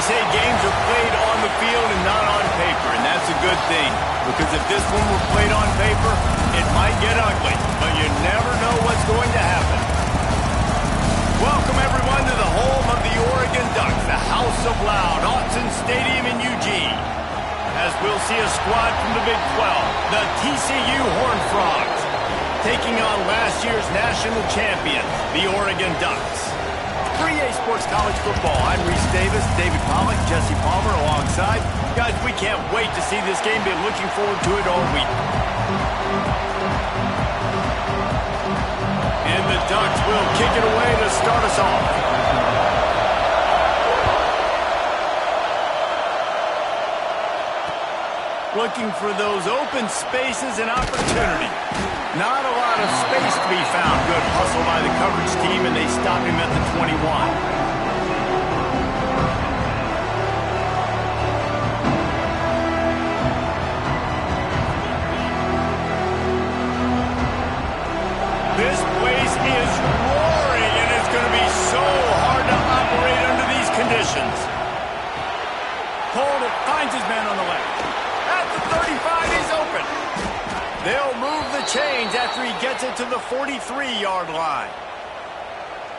say games are played on the field and not on paper, and that's a good thing. Because if this one were played on paper, it might get ugly, but you never know what's going to happen. Welcome, everyone, to the home of the Oregon Ducks, the House of Loud, Autzen Stadium in Eugene. As we'll see a squad from the Big 12, the TCU Horned Frogs, taking on last year's national champion, the Oregon Ducks. 3A Sports College Football. I'm Reese Davis, David Pollack, Jesse Palmer alongside. Guys, we can't wait to see this game. Been looking forward to it all week. And the Ducks will kick it away to start us off. Looking for those open spaces and opportunity. Not a lot of space to be found. Good hustle by the coverage team, and they stop him at the 21. This place is roaring, and it's going to be so hard to operate under these conditions. Hold it, finds his man on the left. At the 35, he's open. They'll move the chains after he gets it to the 43-yard line.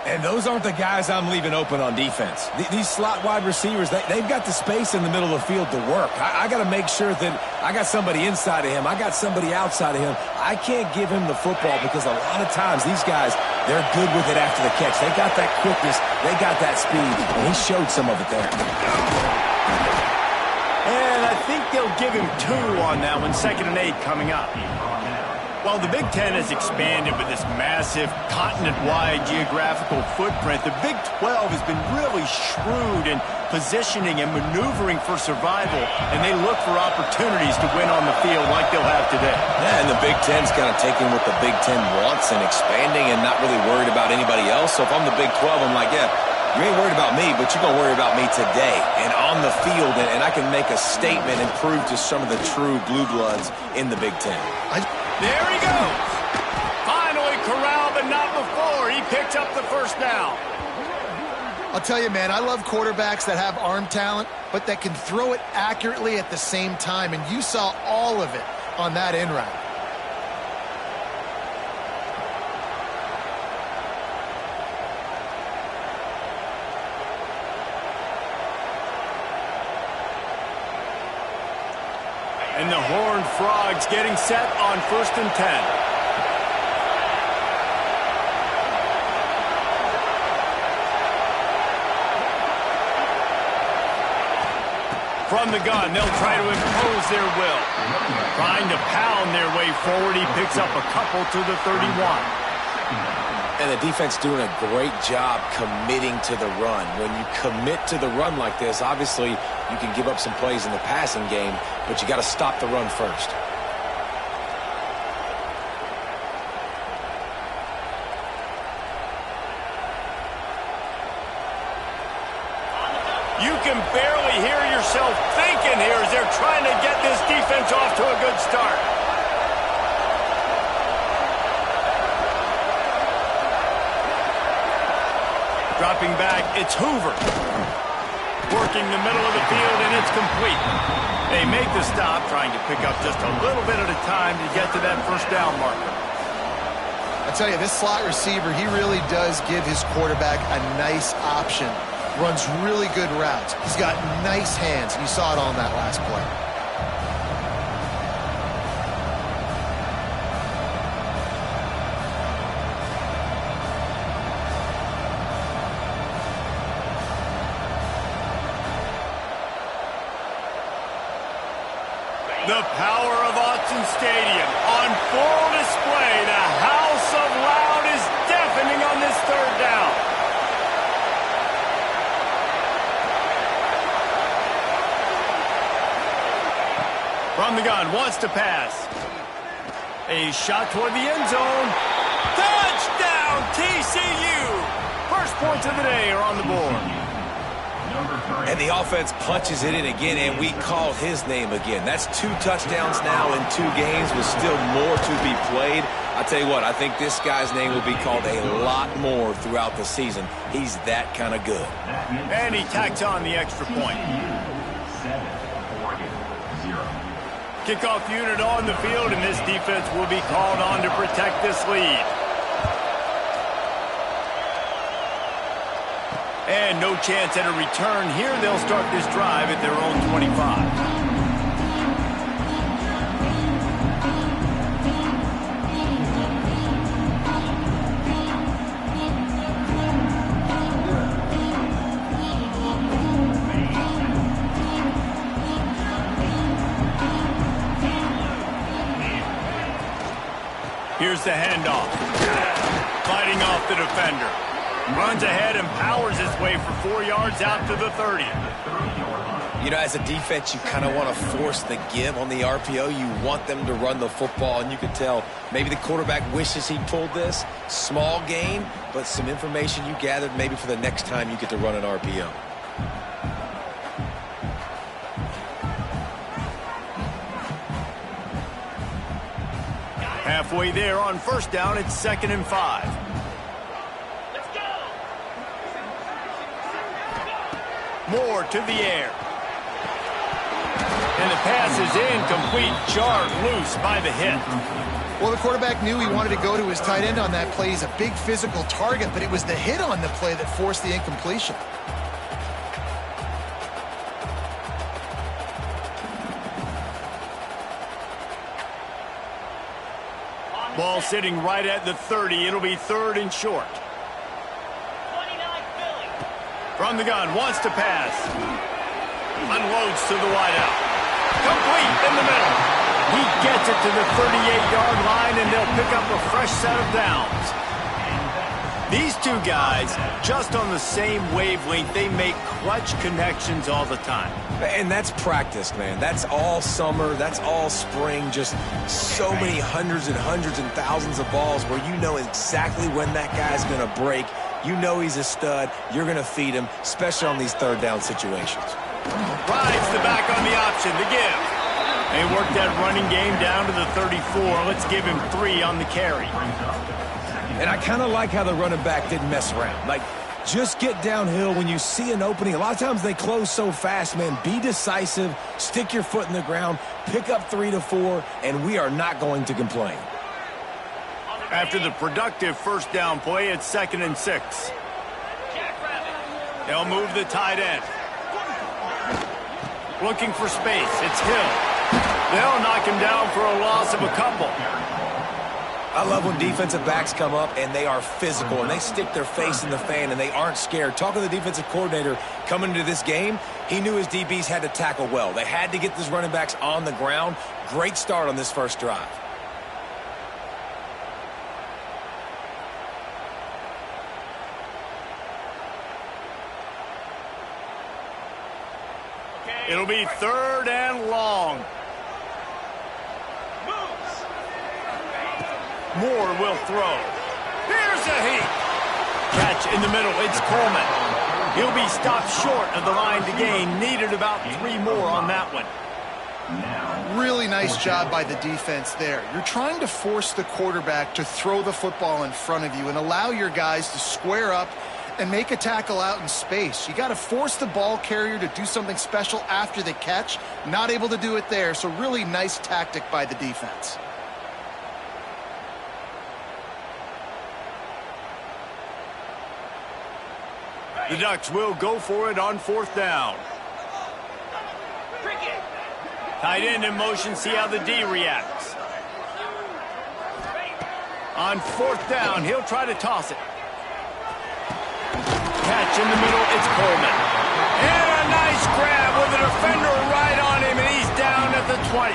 And those aren't the guys I'm leaving open on defense. These slot wide receivers, they've got the space in the middle of the field to work. I got to make sure that I got somebody inside of him. I got somebody outside of him. I can't give him the football because a lot of times these guys, they're good with it after the catch. They got that quickness. They got that speed. And he showed some of it there. And I think they'll give him 2 on that one, 2nd and 8 coming up. While the Big Ten has expanded with this massive continent-wide geographical footprint, the Big 12 has been really shrewd in positioning and maneuvering for survival, and they look for opportunities to win on the field like they'll have today. Yeah, and the Big Ten's kind of taking what the Big Ten wants and expanding and not really worried about anybody else. So if I'm the Big 12, I'm like, yeah, you ain't worried about me, but you're going to worry about me today and on the field, and I can make a statement and prove to some of the true blue bloods in the Big Ten. There he goes. Finally corralled, but not before. He picks up the first down. I'll tell you, man, I love quarterbacks that have arm talent, but that can throw it accurately at the same time, and you saw all of it on that end route. And the Horned Frogs getting set on 1st and 10. From the gun, they'll try to impose their will. Trying to pound their way forward. He picks up a couple to the 31. And the defense doing a great job committing to the run. When you commit to the run like this, obviously you can give up some plays in the passing game, but you got to stop the run first. You can barely hear yourself thinking here as they're trying to get this defense off to a good start. Dropping back, it's Hoover. Working the middle of the field, and it's complete. They make the stop, trying to pick up just a little bit at a time to get to that first down marker. I tell you, this slot receiver, he really does give his quarterback a nice option. Runs really good routes. He's got nice hands. You saw it on that last play. The power of Autzen Stadium on full display. The House of Loud is deafening on this 3rd down. From the gun, wants to pass. A shot toward the end zone. Touchdown, TCU! First points of the day are on the board. And the offense punches it in again, and we call his name again. That's 2 touchdowns now in 2 games with still more to be played. I tell you what, I think this guy's name will be called a lot more throughout the season. He's that kind of good. And he tacks on the extra point. Kickoff unit on the field, and this defense will be called on to protect this lead. And no chance at a return here. They'll start this drive at their own 25. Here's the handoff. Fighting off the defender. Runs ahead and powers his way for 4 yards out to the 30. You know, as a defense, you kind of want to force the give on the RPO. You want them to run the football, and you can tell maybe the quarterback wishes he pulled this. Small gain, but some information you gathered maybe for the next time you get to run an RPO. Halfway there on first down, it's 2nd and 5. Moore to the air. And the pass is incomplete, jarred loose by the hit. Well, the quarterback knew he wanted to go to his tight end on that play. He's a big physical target, but it was the hit on the play that forced the incompletion. Ball sitting right at the 30. It'll be 3rd and short. From the gun, wants to pass. Unloads to the wideout. Complete in the middle. He gets it to the 38-yard line, and they'll pick up a fresh set of downs. These 2 guys, just on the same wavelength, they make clutch connections all the time. And that's practice, man. That's all summer. That's all spring. Just so many hundreds and thousands of balls where you know exactly when that guy's going to break. You know he's a stud. You're going to feed him, especially on these 3rd down situations. Rides the back on the option to give. They work that running game down to the 34. Let's give him 3 on the carry. And I kind of like how the running back didn't mess around. Like, just get downhill when you see an opening. A lot of times they close so fast, man. Be decisive, stick your foot in the ground, pick up 3 to 4, and we are not going to complain. After the productive first down play, it's 2nd and 6. They'll move the tight end. Looking for space. It's Hill. They'll knock him down for a loss of a couple. I love when defensive backs come up and they are physical and they stick their face in the fan and they aren't scared. Talking to the defensive coordinator coming into this game, he knew his DBs had to tackle well. They had to get these running backs on the ground. Great start on this first drive. It'll be 3rd and long. Moore will throw. Here's a heat. Catch in the middle. It's Coleman. He'll be stopped short of the line to gain. Needed about 3 more on that one. Really nice job by the defense there. You're trying to force the quarterback to throw the football in front of you and allow your guys to square up and make a tackle out in space. You got to force the ball carrier to do something special after the catch. Not able to do it there, so really nice tactic by the defense. The Ducks will go for it on 4th down. Tight end in motion, see how the D reacts. On 4th down, he'll try to toss it. Catch in the middle, it's Coleman. And a nice grab with a defender right on him, and he's down at the 20.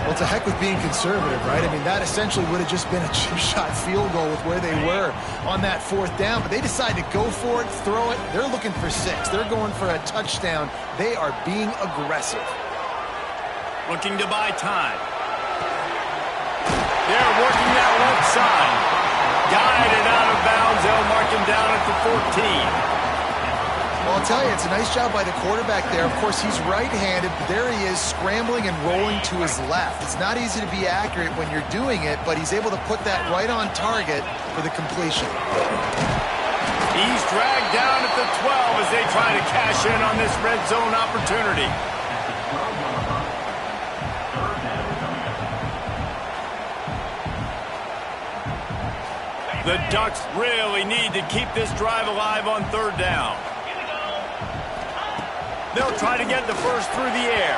Well, it's a heck with being conservative, right? I mean, that essentially would have just been a chip-shot field goal with where they were on that 4th down. But they decide to go for it, throw it. They're looking for 6. They're going for a touchdown. They are being aggressive. Looking to buy time. They're working that left side. Guided out of bounds. They'll mark him down at the 14. Well, I'll tell you, it's a nice job by the quarterback there. Of course, he's right-handed, but there he is scrambling and rolling to his left. It's not easy to be accurate when you're doing it, but he's able to put that right on target for the completion. He's dragged down at the 12 as they try to cash in on this red zone opportunity. The Ducks really need to keep this drive alive on third down. They'll try to get the first through the air.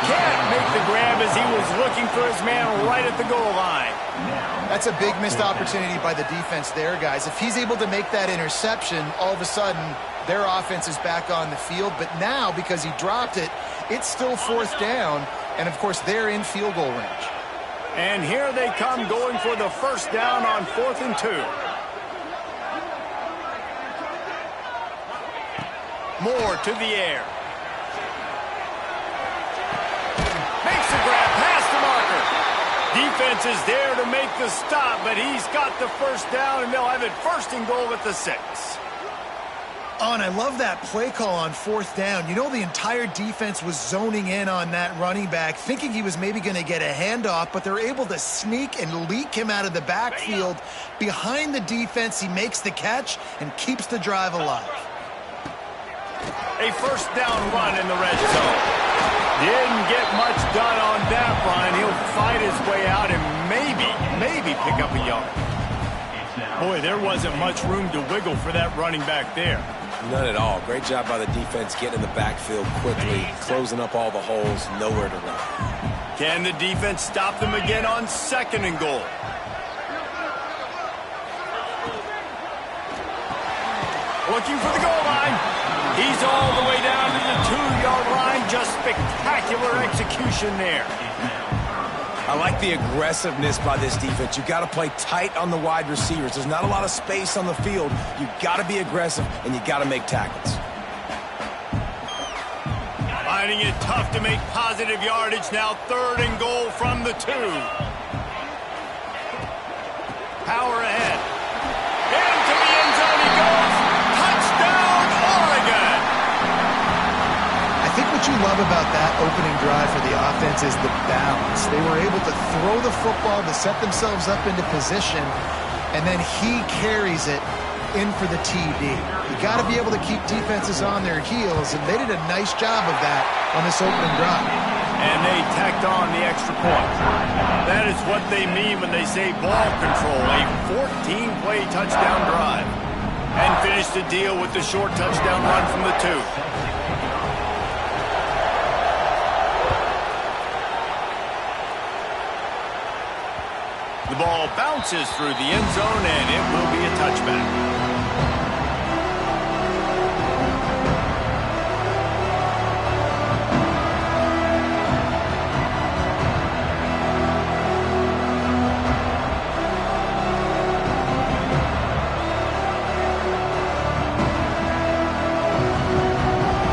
Can't make the grab as he was looking for his man right at the goal line. That's a big missed opportunity by the defense there, guys. If he's able to make that interception, all of a sudden, their offense is back on the field. But now, because he dropped it, it's still fourth down. And, of course, they're in field goal range. And here they come going for the first down on 4th and 2. Moore to the air. Makes a grab past the marker. Defense is there to make the stop, but he's got the first down, and they'll have it 1st and goal at the 6. Oh, and I love that play call on 4th down. You know, the entire defense was zoning in on that running back, thinking he was maybe going to get a handoff, but they're able to sneak and leak him out of the backfield. Behind the defense, he makes the catch and keeps the drive alive. A first down run in the red zone. Didn't get much done on that run. He'll fight his way out and maybe pick up a yard. Boy, there wasn't much room to wiggle for that running back there. None at all. Great job by the defense getting in the backfield quickly, closing up all the holes, nowhere to run. Can the defense stop them again on 2nd and goal? Looking for the goal line. He's all the way down to the 2-yard line. Just spectacular execution there. I like the aggressiveness by this defense. You've got to play tight on the wide receivers. There's not a lot of space on the field. You've got to be aggressive, and you've got to make tackles. Finding it tough to make positive yardage now. 3rd and goal from the 2. Power ahead. Into the end zone he goes. Touchdown, Oregon! I think what you love about that opening drive for the offense is the balance. They were able to throw the football to set themselves up into position, and then he carries it in for the TD. You got to be able to keep defenses on their heels, and they did a nice job of that on this opening drive. And they tacked on the extra point. That is what they mean when they say ball control, a 14-play touchdown drive. And finished the deal with the short touchdown run from the 2. The ball bounces through the end zone, and it will be a touchback.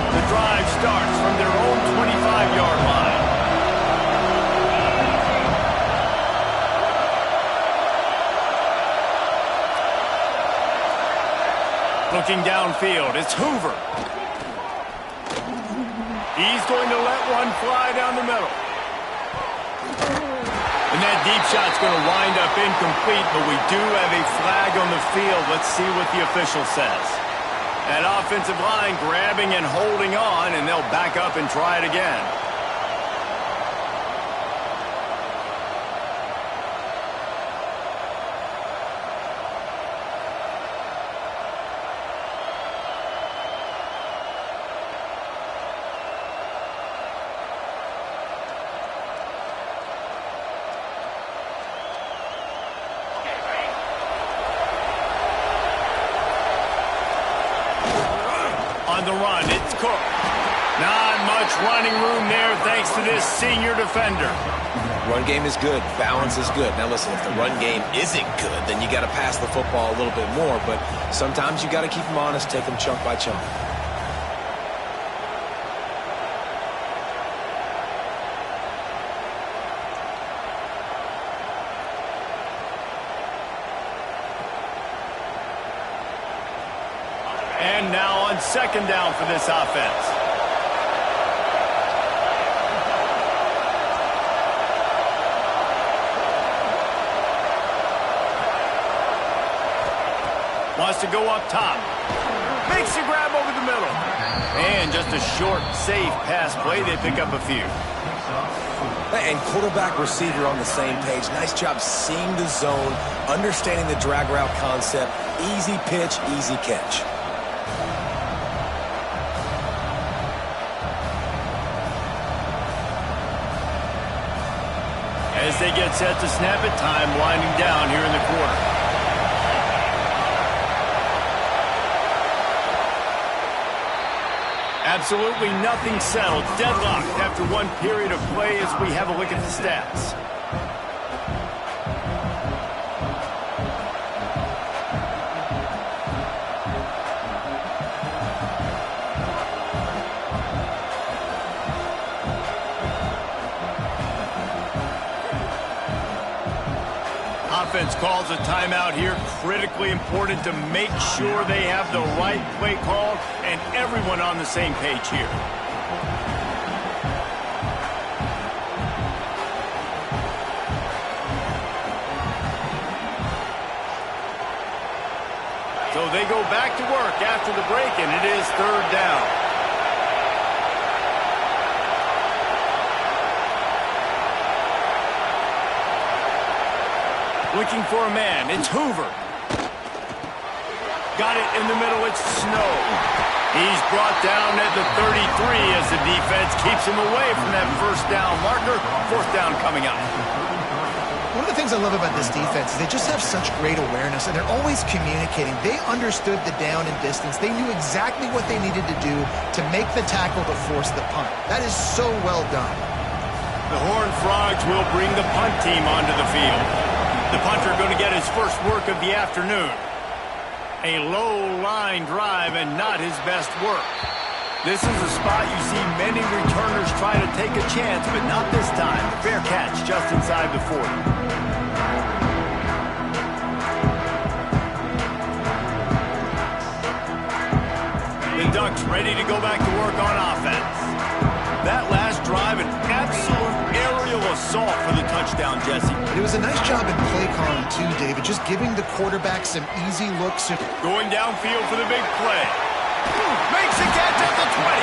The drive starts from their own 25-yard line. Looking downfield, it's Hoover. He's going to let one fly down the middle. And that deep shot's going to wind up incomplete, but we do have a flag on the field. Let's see what the official says. That offensive line grabbing and holding on, and they'll back up and try it again. On the run, it's Cook. Not much running room there thanks to this senior defender. Run game is good. Balance is good. Now listen, if the run game isn't good, then you got to pass the football a little bit more. But sometimes you got to keep them honest, take them chunk by chunk. And now on second down for this offense. Wants to go up top. Makes the grab over the middle. And just a short, safe pass play. They pick up a few. And quarterback, receiver on the same page. Nice job seeing the zone, understanding the drag route concept. Easy pitch, easy catch. As they get set to snap it, time winding down here in the quarter. Absolutely nothing settled. Deadlocked after one period of play as we have a look at the stats. Offense calls a timeout here. Critically important to make sure they have the right play call and everyone on the same page here. So they go back to work after the break, and it is third down. Looking for a man. It's Hoover. Got it in the middle. It's Snow. He's brought down at the 33 as the defense keeps him away from that first down marker. Fourth down coming up. One of the things I love about this defense is they just have such great awareness, and they're always communicating. They understood the down and distance. They knew exactly what they needed to do to make the tackle to force the punt. That is so well done. The Horned Frogs will bring the punt team onto the field. The punter going to get his first work of the afternoon. A low line drive and not his best work. This is a spot you see many returners try to take a chance, but not this time. Fair catch just inside the 40. The Ducks ready to go back to work on offense. That last drive, an absolute aerial assault for the touchdown, Jesse. It was a nice job in play calling, too, David, just giving the quarterback some easy looks. Going downfield for the big play. Makes the catch at the 20.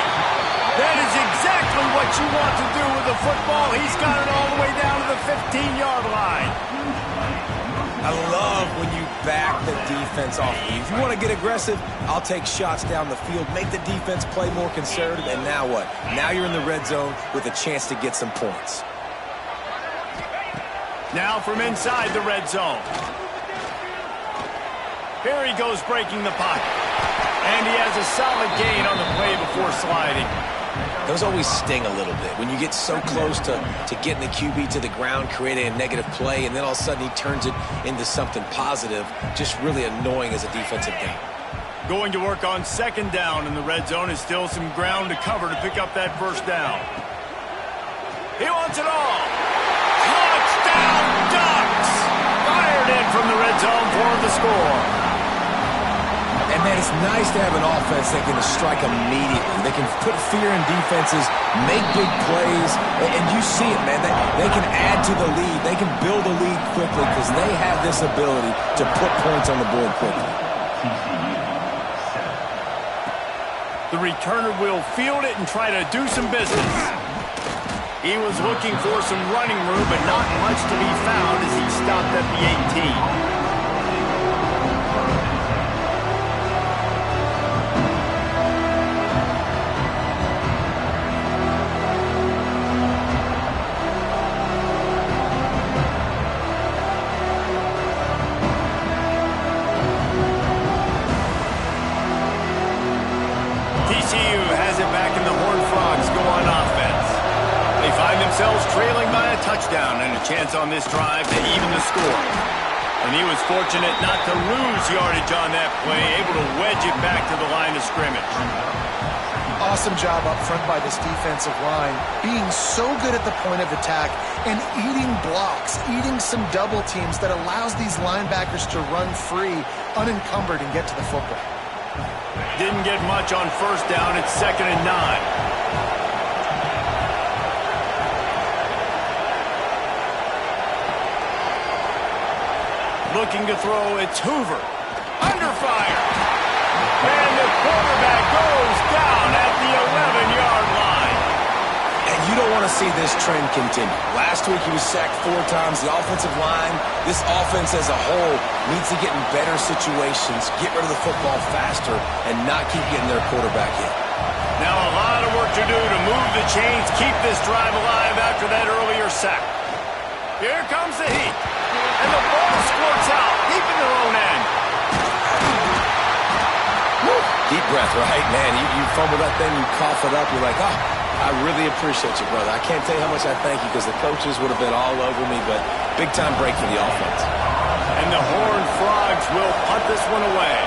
That is exactly what you want to do with the football. He's got it all the way down to the 15-yard line. I love when you back the defense off. If you want to get aggressive, I'll take shots down the field, make the defense play more conservative, and now what? Now you're in the red zone with a chance to get some points. Now from inside the red zone. Here he goes breaking the pocket. And he has a solid gain on the play before sliding. Those always sting a little bit. When you get so close to getting the QB to the ground, creating a negative play, and then all of a sudden he turns it into something positive, just really annoying as a defensive down. Going to work on second down in the red zone is still some ground to cover to pick up that first down. He wants it all. Touchdown Ducks! Fired in from the red zone for the score. And, man, it's nice to have an offense that can strike immediately. They can put fear in defenses, make big plays, and you see it, man. They can add to the lead. They can build a lead quickly because they have this ability to put points on the board quickly. The returner will field it and try to do some business. He was looking for some running room, but not much to be found as he stopped at the 18. TCU has it back and the Horned Frogs go on offense. They find themselves trailing by a touchdown and a chance on this drive to even the score. And he was fortunate not to lose yardage on that play, able to wedge it back to the line of scrimmage. Awesome job up front by this defensive line, being so good at the point of attack and eating blocks, eating some double teams that allows these linebackers to run free, unencumbered, and get to the football. Didn't get much on first down. It's 2nd and 9. Looking to throw, it's Hoover. Under fire. And the quarterback goes down at the 11-yard line. And you don't want to see this trend continue. Last week he was sacked 4 times. The offensive line, this offense as a whole, needs to get in better situations, get rid of the football faster, and not keep getting their quarterback hit. Now a lot of work to do to move the chains, keep this drive alive after that earlier sack. Here comes the heat. And the ball squirts out, deep in their own end. Woo. Deep breath, right? Man, you fumble that thing, you cough it up, you're like, oh, I really appreciate you, brother. I can't tell you how much I thank you because the coaches would have been all over me, but big-time break for the offense. And the Horned Frogs will punt this one away.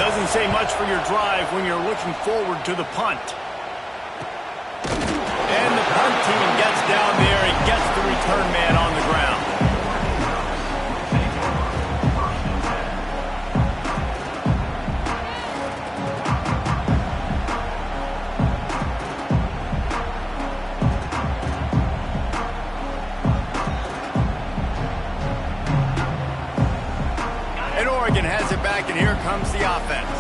Doesn't say much for your drive when you're looking forward to the punt. And the punt team gets down there and gets the return man on the ground. Oregon has it back, and here comes the offense.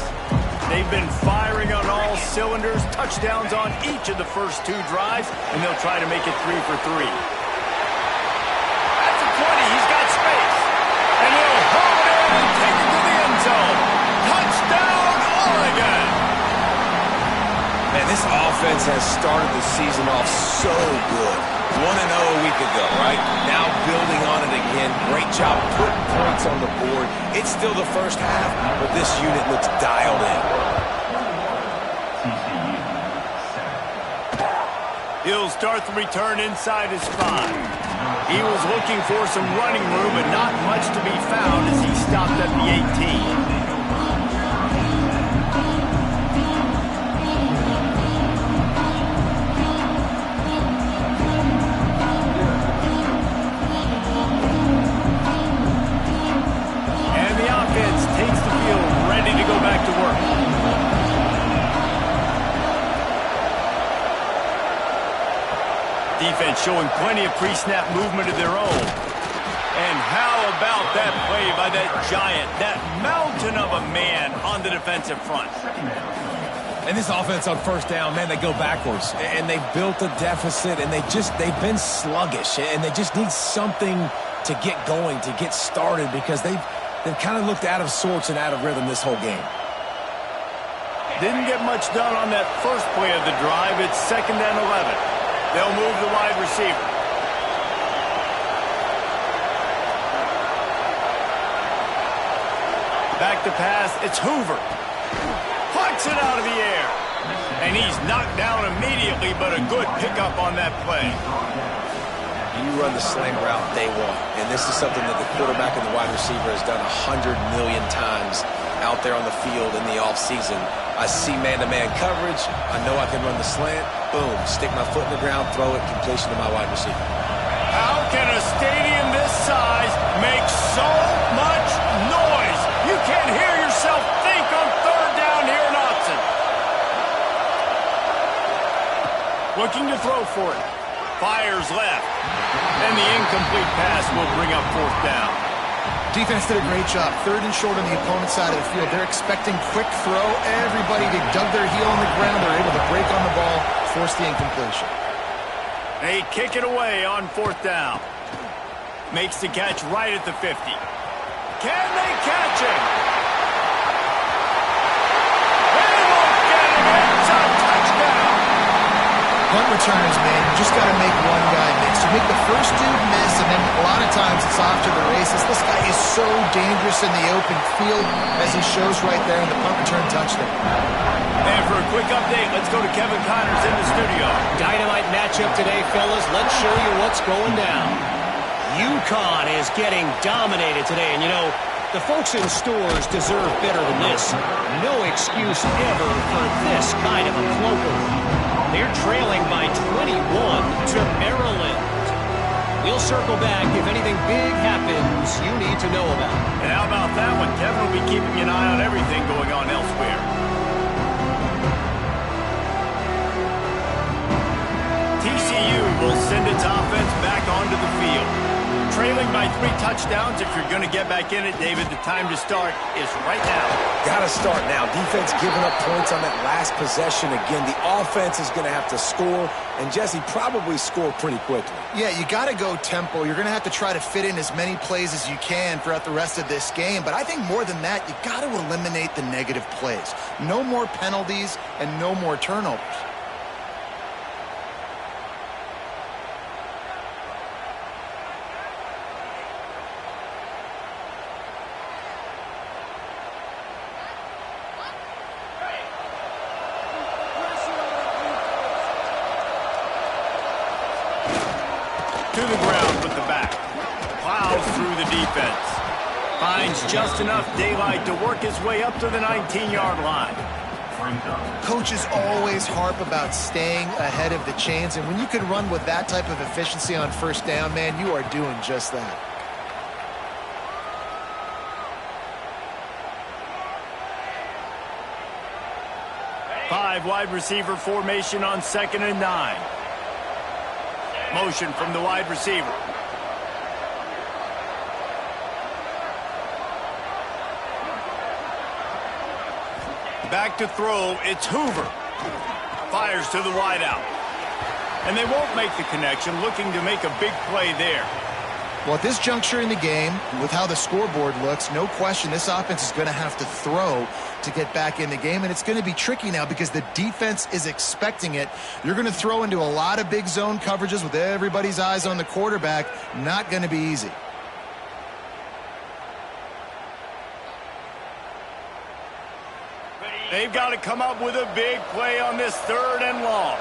They've been firing on all cylinders, touchdowns on each of the first 2 drives, and they'll try to make it 3 for 3. At the 20, he's got space. And he'll haul it in and take it to the end zone. Touchdown, Oregon! Man, this offense has started the season off so good. 1-0 a week ago, right? Now building on it again. Great job putting points on the board. It's still the first half, but this unit looks dialed in. He'll start the return inside his 5. He was looking for some running room, but not much to be found as he stopped at the 18. Defense showing plenty of pre-snap movement of their own. And how about that play by that giant, that mountain of a man on the defensive front? And this offense on first down, man, they go backwards. And they've built a deficit, and they've been sluggish. And they just need something to get going, to get started, because they've kind of looked out of sorts and out of rhythm this whole game. Didn't get much done on that first play of the drive. It's 2nd and 11. They'll move the wide receiver. Back to pass, it's Hoover. Plucks it out of the air. And he's knocked down immediately, but a good pickup on that play. You run the slant route day 1, and this is something that the quarterback and the wide receiver has done 100 million times out there on the field in the offseason. I see man-to-man coverage. I know I can run the slant. Boom, stick my foot in the ground, throw it, completion to my wide receiver. How can a stadium this size make so much noise? You can't hear yourself think on 3rd down here in Austin. Looking to throw for it. Fires left. And the incomplete pass will bring up 4th down. Defense did a great job. 3rd and short on the opponent's side of the field. They're expecting quick throw. Everybody dug their heel on the ground. They're able to break on the ball, force the incompletion. They kick it away on 4th down. Makes the catch right at the 50. Can they catch him? They won't get him. It's a touchdown. Punt returners, man, you just got to make one guy miss. You make the first dude miss, and then a lot of times it's off to the races. This guy is so dangerous in the open field, as he shows right there in the punt return touchdown. And for a quick update, let's go to Kevin Connors in the studio. Dynamite matchup today, fellas. Let's show you what's going down. UConn is getting dominated today, and you know, the folks in stores deserve better than this. No excuse ever for this kind of a cloaker. They're trailing by 21 to Maryland. We'll circle back if anything big happens you need to know about. And how about that one? Kevin will be keeping an eye on everything going on elsewhere. trailing by 3 touchdowns. If you're going to get back in it, David, the time to start is right now. Got to start now. Defense giving up points on that last possession. Again, the offense is going to have to score, and Jesse probably score pretty quickly. Yeah, you got to go tempo. You're going to have to try to fit in as many plays as you can throughout the rest of this game. But I think more than that, you got to eliminate the negative plays. No more penalties and no more turnovers. To the ground with the back. Plows through the defense. Finds just enough daylight to work his way up to the 19-yard line. Coaches always harp about staying ahead of the chains, and when you can run with that type of efficiency on first down, man, you are doing just that. Five wide receiver formation on 2nd and 9. Motion from the wide receiver. Back to throw, it's Hoover. Fires to the wideout. And they won't make the connection, looking to make a big play there. Well, at this juncture in the game, with how the scoreboard looks, no question this offense is going to have to throw to get back in the game, and it's going to be tricky now because the defense is expecting it. You're going to throw into a lot of big zone coverages with everybody's eyes on the quarterback. Not going to be easy. They've got to come up with a big play on this 3rd and long.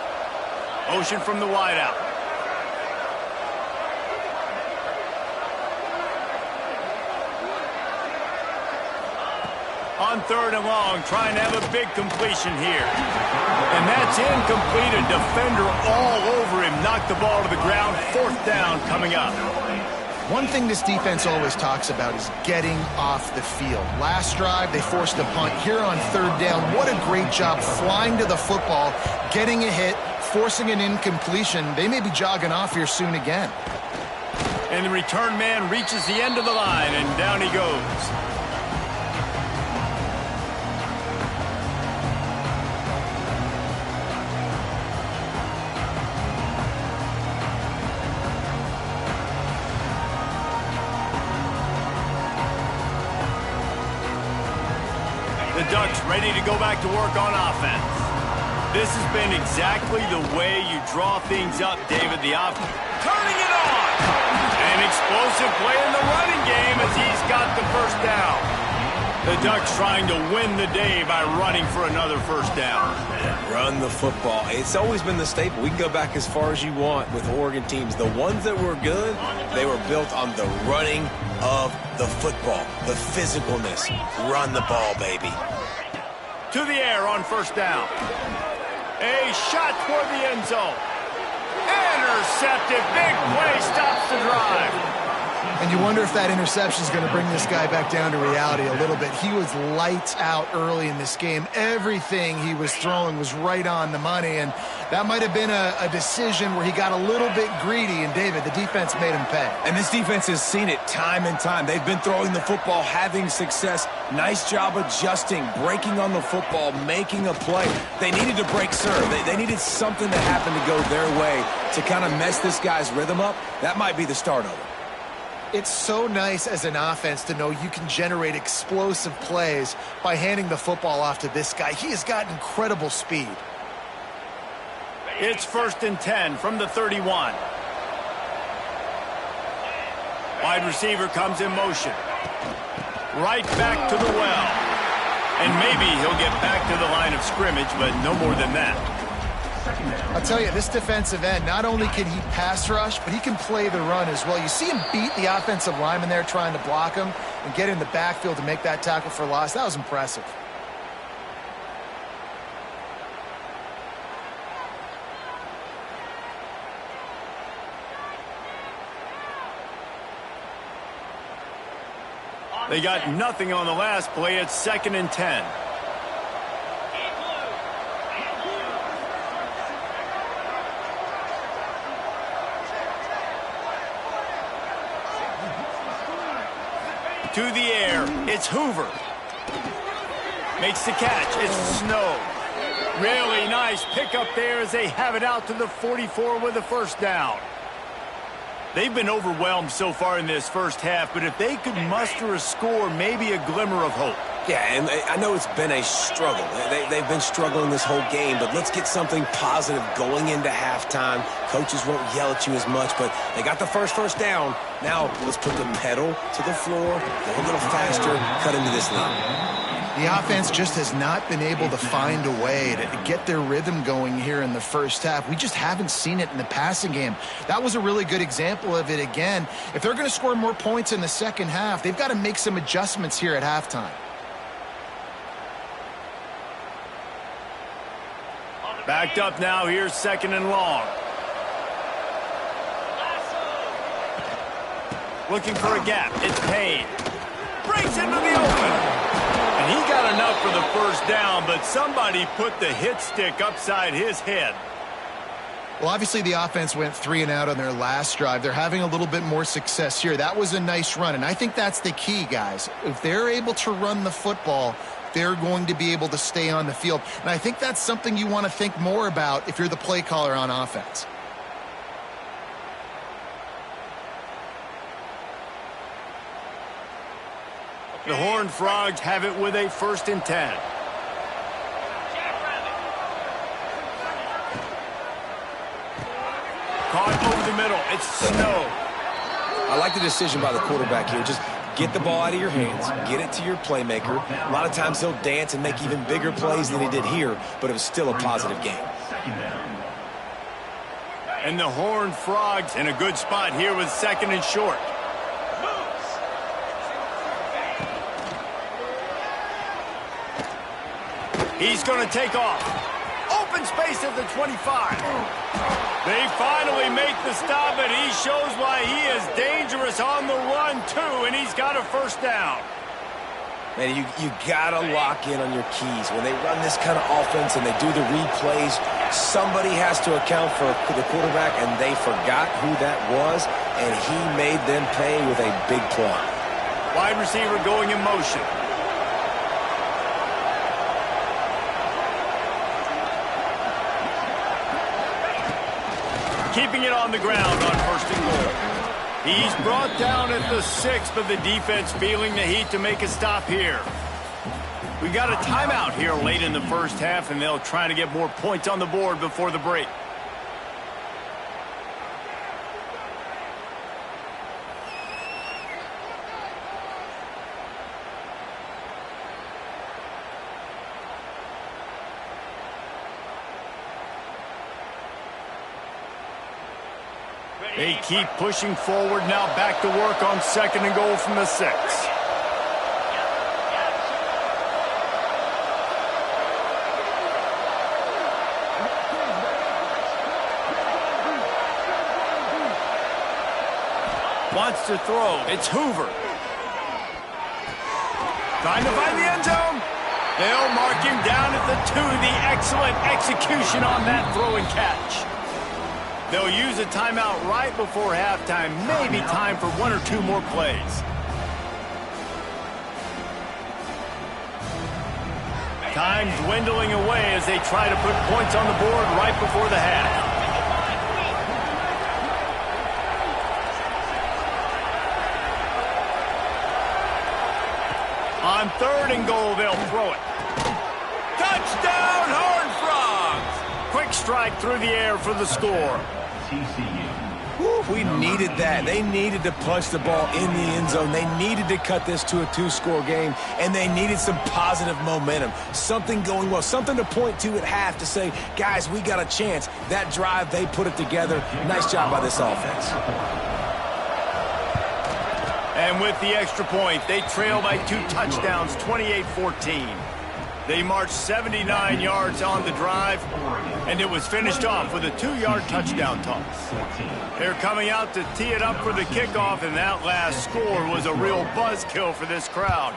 Motion from the wideout. On 3rd and long, trying to have a big completion here. And that's incomplete. A defender all over him. Knocked the ball to the ground. 4th down coming up. One thing this defense always talks about is getting off the field. Last drive, they forced a punt. Here on 3rd down, what a great job flying to the football, getting a hit, forcing an incompletion. They may be jogging off here soon again. And the return man reaches the end of the line, and down he goes. The Ducks ready to go back to work on offense. This has been exactly the way you draw things up, David. The offense turning it on. An explosive play in the running game as he's got the 1st down. The Ducks trying to win the day by running for another 1st down. Run the football. It's always been the staple. We can go back as far as you want with Oregon teams. The ones that were good, they were built on the running of the football, the physicalness. Run the ball, baby. To the air on 1st down. A shot toward the end zone. Intercepted. Big play stops the drive. And you wonder if that interception is going to bring this guy back down to reality a little bit. He was lights out early in this game. Everything he was throwing was right on the money, and that might have been a decision where he got a little bit greedy, and David, the defense made him pay. And this defense has seen it time and time. They've been throwing the football, having success. Nice job adjusting, breaking on the football, making a play. They needed to break serve. They needed something to happen to go their way to kind of mess this guy's rhythm up. That might be the start of it. It's so nice as an offense to know you can generate explosive plays by handing the football off to this guy. He has got incredible speed. It's 1st and 10 from the 31. Wide receiver comes in motion. Right back to the well. And maybe he'll get back to the line of scrimmage, but no more than that. I'll tell you, this defensive end, not only can he pass rush, but he can play the run as well. You see him beat the offensive lineman there trying to block him and get in the backfield to make that tackle for loss. That was impressive. They got nothing on the last play. It's 2nd and 10. to the air. It's Hoover. Makes the catch. It's Snow. Really nice pickup there as they have it out to the 44 with a first down. They've been overwhelmed so far in this first half, but if they could muster a score, maybe a glimmer of hope. Yeah, and I know it's been a struggle. They've been struggling this whole game, but let's get something positive going into halftime. Coaches won't yell at you as much, but they got the first down. Now let's put the pedal to the floor, go a little faster, cut into this lead. The offense just has not been able to find a way to get their rhythm going here in the first half. We just haven't seen it in the passing game. That was a really good example of it again. If they're going to score more points in the second half, they've got to make some adjustments here at halftime. Backed up now, here's second and long. Looking for a gap, it's Payne. Breaks into the open. And he got enough for the first down, but somebody put the hit stick upside his head. Well, obviously the offense went 3 and out on their last drive. They're having a little bit more success here. That was a nice run, and I think that's the key, guys. If they're able to run the football, they're going to be able to stay on the field. And I think that's something you want to think more about if you're the play caller on offense. The Horned Frogs have it with a 1st and 10. Caught over the middle. It's Snow. I like the decision by the quarterback here. Just get the ball out of your hands, get it to your playmaker. A lot of times he'll dance and make even bigger plays than he did here, but it was still a positive game. And the Horned Frogs in a good spot here with 2nd and short. He's going to take off. Open space at the 25. They finally make the stop, and he shows why he is dangerous on the run, too, and he's got a first down. Man, you got to lock in on your keys. When they run this kind of offense and they do the replays, somebody has to account for the quarterback, and they forgot who that was, and he made them pay with a big play. Wide receiver going in motion. Keeping it on the ground on 1st and goal. He's brought down at the 6, but the defense feeling the heat to make a stop here. We got a timeout here late in the first half, and they'll try to get more points on the board before the break. They keep pushing forward now, back to work on 2nd and goal from the 6. Wants to throw. It's Hoover. Trying to find the end zone. They'll mark him down at the 2. The excellent execution on that throw and catch. They'll use a timeout right before halftime. Maybe time for 1 or 2 more plays. Time dwindling away as they try to put points on the board right before the half. On 3rd and goal, they'll throw it. Touchdown, Horned Frogs! Quick strike through the air for the score. TCU. We needed that. They needed to punch the ball in the end zone. They needed to cut this to a 2-score game, and they needed some positive momentum. Something going well, something to point to at half to say, guys, we got a chance. That drive, they put it together. Nice job by this offense. And with the extra point, they trail by 2 touchdowns, 28-14. They marched 79 yards on the drive, and it was finished off with a 2-yard touchdown toss. They're coming out to tee it up for the kickoff, and that last score was a real buzzkill for this crowd.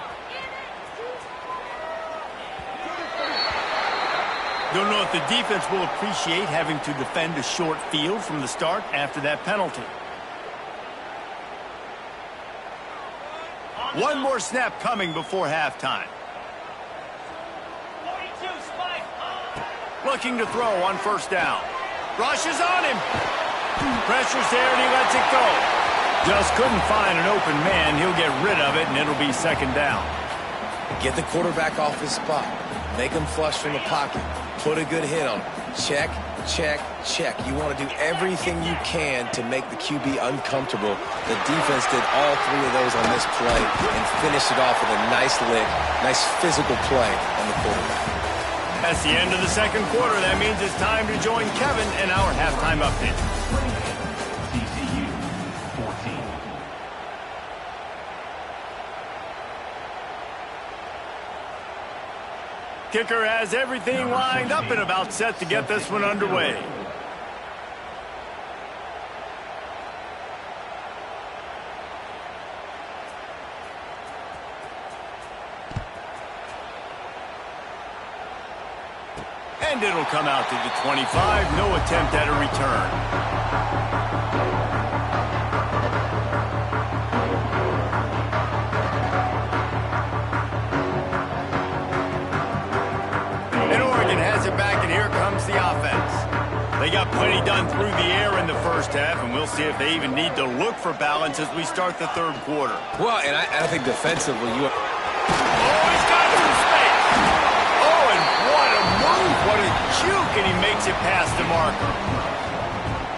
Don't know if the defense will appreciate having to defend a short field from the start after that penalty. One more snap coming before halftime. Looking to throw on first down. Rushes on him. Pressure's there and he lets it go. Just couldn't find an open man. He'll get rid of it and it'll be second down. Get the quarterback off his spot. Make him flush from the pocket. Put a good hit on him. Check, check, check. You want to do everything you can to make the QB uncomfortable. The defense did all three of those on this play and finished it off with a nice lick, nice physical play on the quarterback. That's the end of the second quarter. That means it's time to join Kevin in our halftime update. TCU 14. Kicker has everything lined up and about set to get this one underway. And it'll come out to the 25. No attempt at a return. And Oregon has it back, and here comes the offense. They got plenty done through the air in the first half, and we'll see if they even need to look for balance as we start the third quarter. Well, and I think defensively, Oh, he's got some space. Oh, and what a move. What a juke, and he makes it past the marker.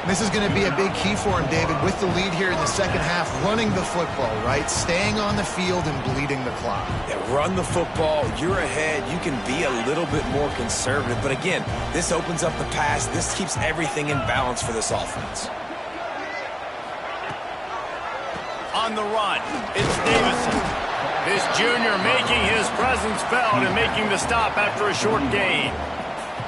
This is going to be a big key for him, David, with the lead here in the second half, running the football, right? Staying on the field and bleeding the clock. Yeah, run the football. You're ahead. You can be a little bit more conservative. But again, this opens up the pass. This keeps everything in balance for this offense. On the run, it's Davison. This junior making his presence felt and making the stop after a short gain.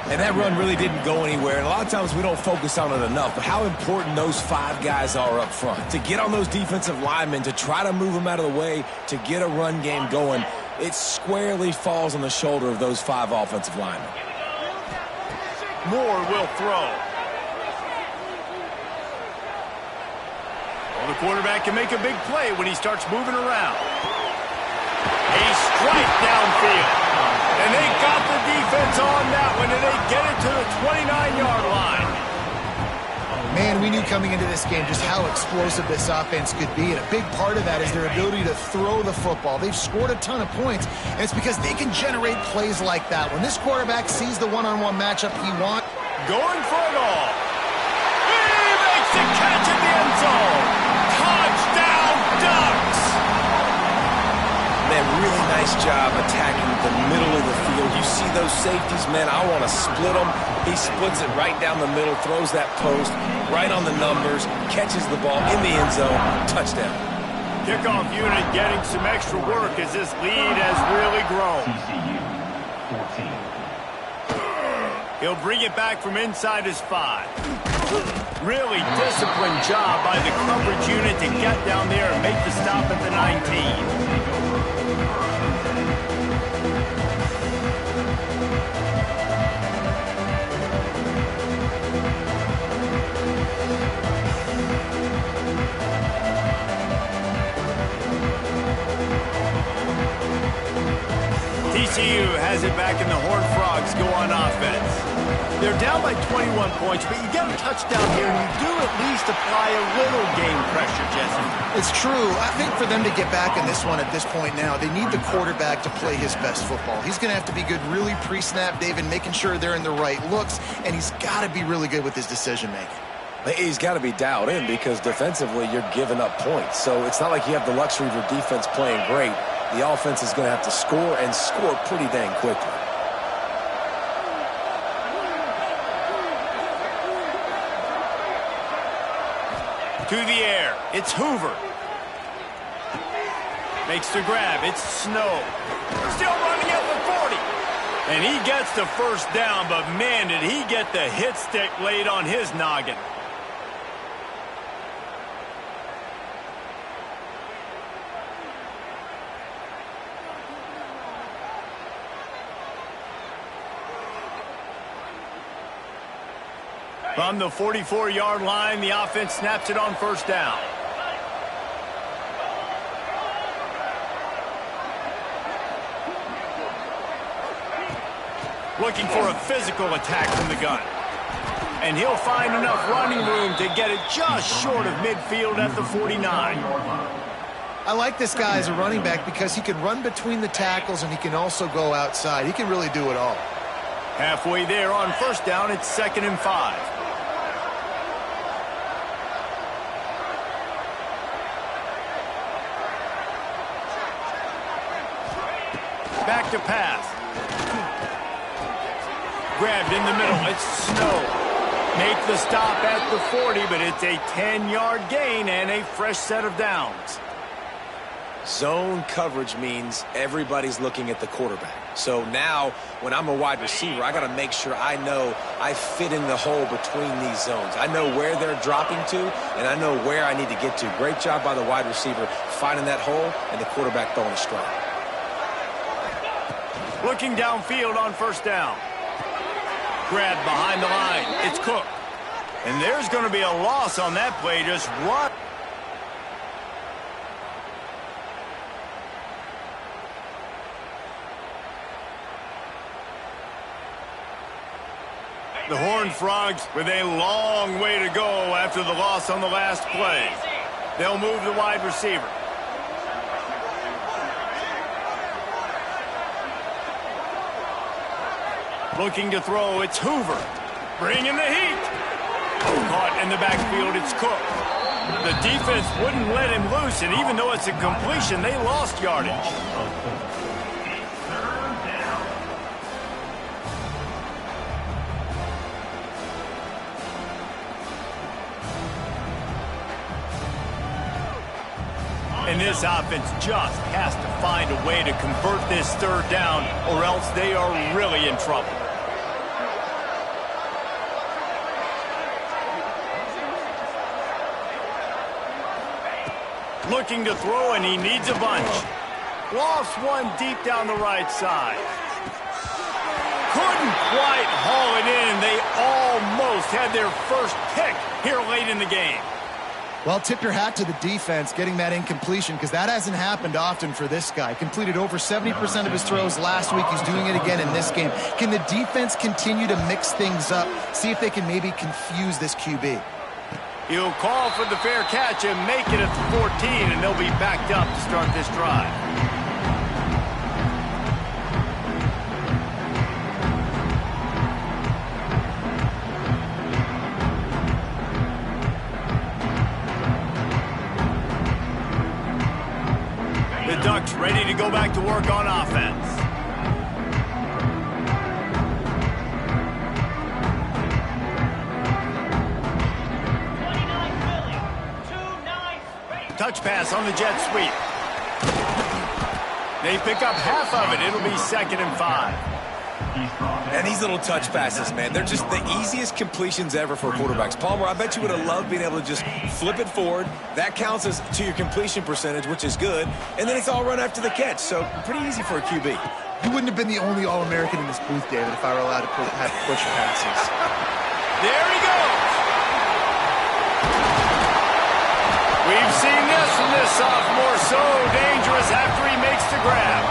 And that run really didn't go anywhere. And a lot of times we don't focus on it enough. But how important those five guys are up front. To get on those defensive linemen, to try to move them out of the way, to get a run game going, it squarely falls on the shoulder of those five offensive linemen. Moore will throw. Well, the quarterback can make a big play when he starts moving around. A strike downfield. And they got the defense on that one, and they get it to the 29-yard line. Man, we knew coming into this game just how explosive this offense could be, and a big part of that is their ability to throw the football. They've scored a ton of points, and it's because they can generate plays like that. When this quarterback sees the one-on-one matchup he wants, going for it all. He makes the catch in the end zone. Touchdown, Ducks! Man, really nice job attacking the middle of the field. You see those safeties, man, I want to split them. He splits it right down the middle, throws that post, right on the numbers, catches the ball in the end zone, touchdown. Kickoff unit getting some extra work as this lead has really grown. TCU 14. He'll bring it back from inside his 5. Really disciplined job by the coverage unit to get down there and make the stop at the 19. TCU has it back, and the Horned Frogs go on offense. They're down by 21 points, but you get a touchdown here, and you do at least apply a little game pressure, Jesse. it's true. I think for them to get back in this one at this point now, they need the quarterback to play his best football. He's going to have to be good really pre-snap, David, making sure they're in the right looks, and he's got to be really good with his decision-making. He's got to be dialed in because defensively you're giving up points. So it's not like you have the luxury of your defense playing great. The offense is going to have to score and score pretty dang quickly. To the air, it's Hoover. Makes the grab, it's Snow. Still running at the 40. And he gets the first down, but man, did he get the hit stick laid on his noggin. From the 44-yard line, the offense snaps it on first down. Looking for a physical attack from the gun. And he'll find enough running room to get it just short of midfield at the 49. I like this guy as a running back because he can run between the tackles and he can also go outside. He can really do it all. Halfway there on first down, it's 2nd and 5. Back to pass. Grabbed in the middle. It's Snow. Make the stop at the 40, but it's a 10-yard gain and a fresh set of downs. Zone coverage means everybody's looking at the quarterback. So now, when I'm a wide receiver, I got to make sure I know I fit in the hole between these zones. I know where they're dropping to, and I know where I need to get to. Great job by the wide receiver finding that hole and the quarterback throwing a strike. Looking downfield on first down. Grabbed behind the line. It's Cook. And there's going to be a loss on that play. Just run. The Horned Frogs with a long way to go after the loss on the last play. They'll move the wide receiver. Looking to throw, it's Hoover. Bringing the heat. Caught in the backfield, it's Cook. The defense wouldn't let him loose, and even though it's a completion, they lost yardage. And this offense just has to find a way to convert this 3rd down, or else they are really in trouble. Looking to throw, and he needs a bunch. Lost one deep down the right side. Couldn't quite haul it in. They almost had their first pick here late in the game. Well, tip your hat to the defense getting that incompletion because that hasn't happened often for this guy. Completed over 70% of his throws last week. He's doing it again in this game. Can the defense continue to mix things up? See if they can maybe confuse this QB. He'll call for the fair catch and make it at the 14, and they'll be backed up to start this drive. The Ducks ready to go back to work on offense. Touch pass on the jet sweep. They pick up half of it. It'll be 2nd and 5. And these little touch passes, man, they're just the easiest completions ever for quarterbacks. Palmer, I bet you would have loved being able to just flip it forward. That counts as to your completion percentage, which is good. And then it's all run after the catch, so pretty easy for a QB. You wouldn't have been the only All-American in this booth, David, if I were allowed to have push passes. There he goes. We've seen this from this sophomore, so dangerous after he makes the grab.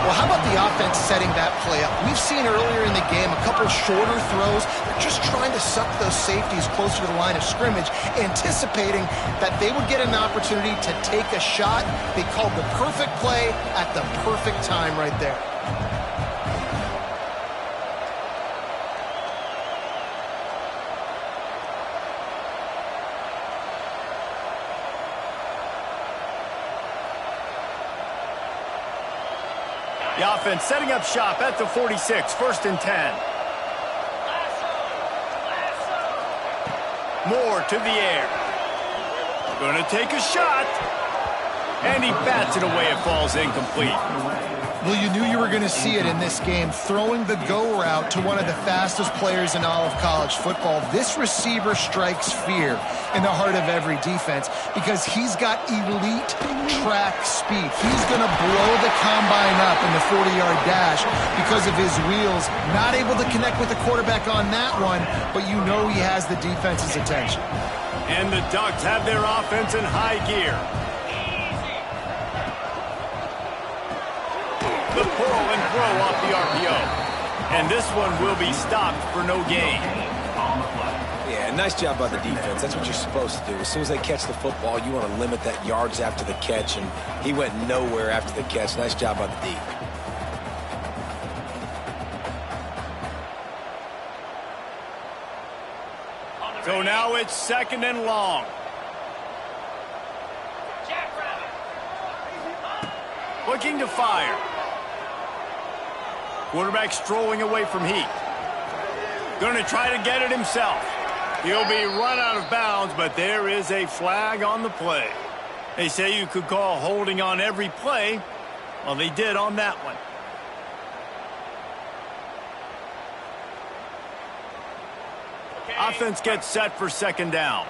Well, how about the offense setting that play up? We've seen earlier in the game a couple shorter throws. They're just trying to suck those safeties closer to the line of scrimmage, anticipating that they would get an opportunity to take a shot. They called the perfect play at the perfect time right there. The offense setting up shop at the 46, 1st and 10. Moore to the air. Going to take a shot. And he bats it away. It falls incomplete. Well, you knew you were going to see it in this game, throwing the go route to one of the fastest players in all of college football. This receiver strikes fear in the heart of every defense because he's got elite track speed. He's going to blow the combine up in the 40-yard dash because of his wheels. Not able to connect with the quarterback on that one, but you know he has the defense's attention. And the Ducks have their offense in high gear. The pull and throw off the RPO. And this one will be stopped for no gain. Yeah, nice job by the defense. That's what you're supposed to do. As soon as they catch the football, you want to limit that yards after the catch, and he went nowhere after the catch. Nice job by the D. So now it's 2nd and long. Looking to fire. Quarterback strolling away from heat. Going to try to get it himself. He'll be run out of bounds, but there is a flag on the play. They say you could call holding on every play. Well, they did on that one. Offense gets set for 2nd down.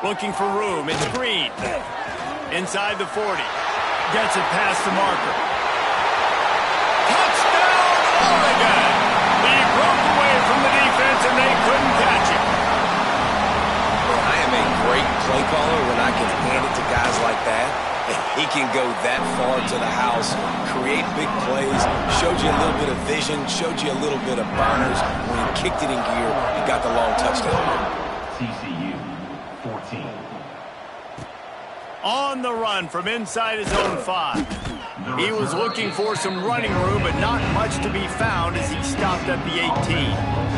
Looking for room. It's Green. Inside the 40. Gets it past the marker. Touchdown, Oregon! He broke away from the defense and they couldn't catch him. I am a great play caller when I can hand it to guys like that. He can go that far to the house, create big plays, showed you a little bit of vision, showed you a little bit of burners. When he kicked it in gear, he got the long touchdown. TCU 14. On the run from inside his own 5. He was looking for some running room, but not much to be found as he stopped at the 18.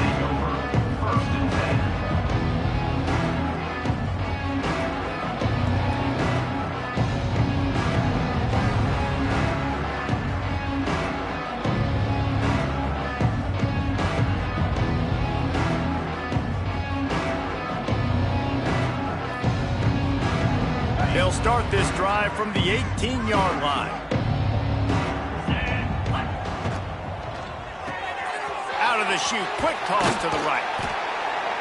They'll start this drive from the 18-yard line. Out of the chute, quick toss to the right.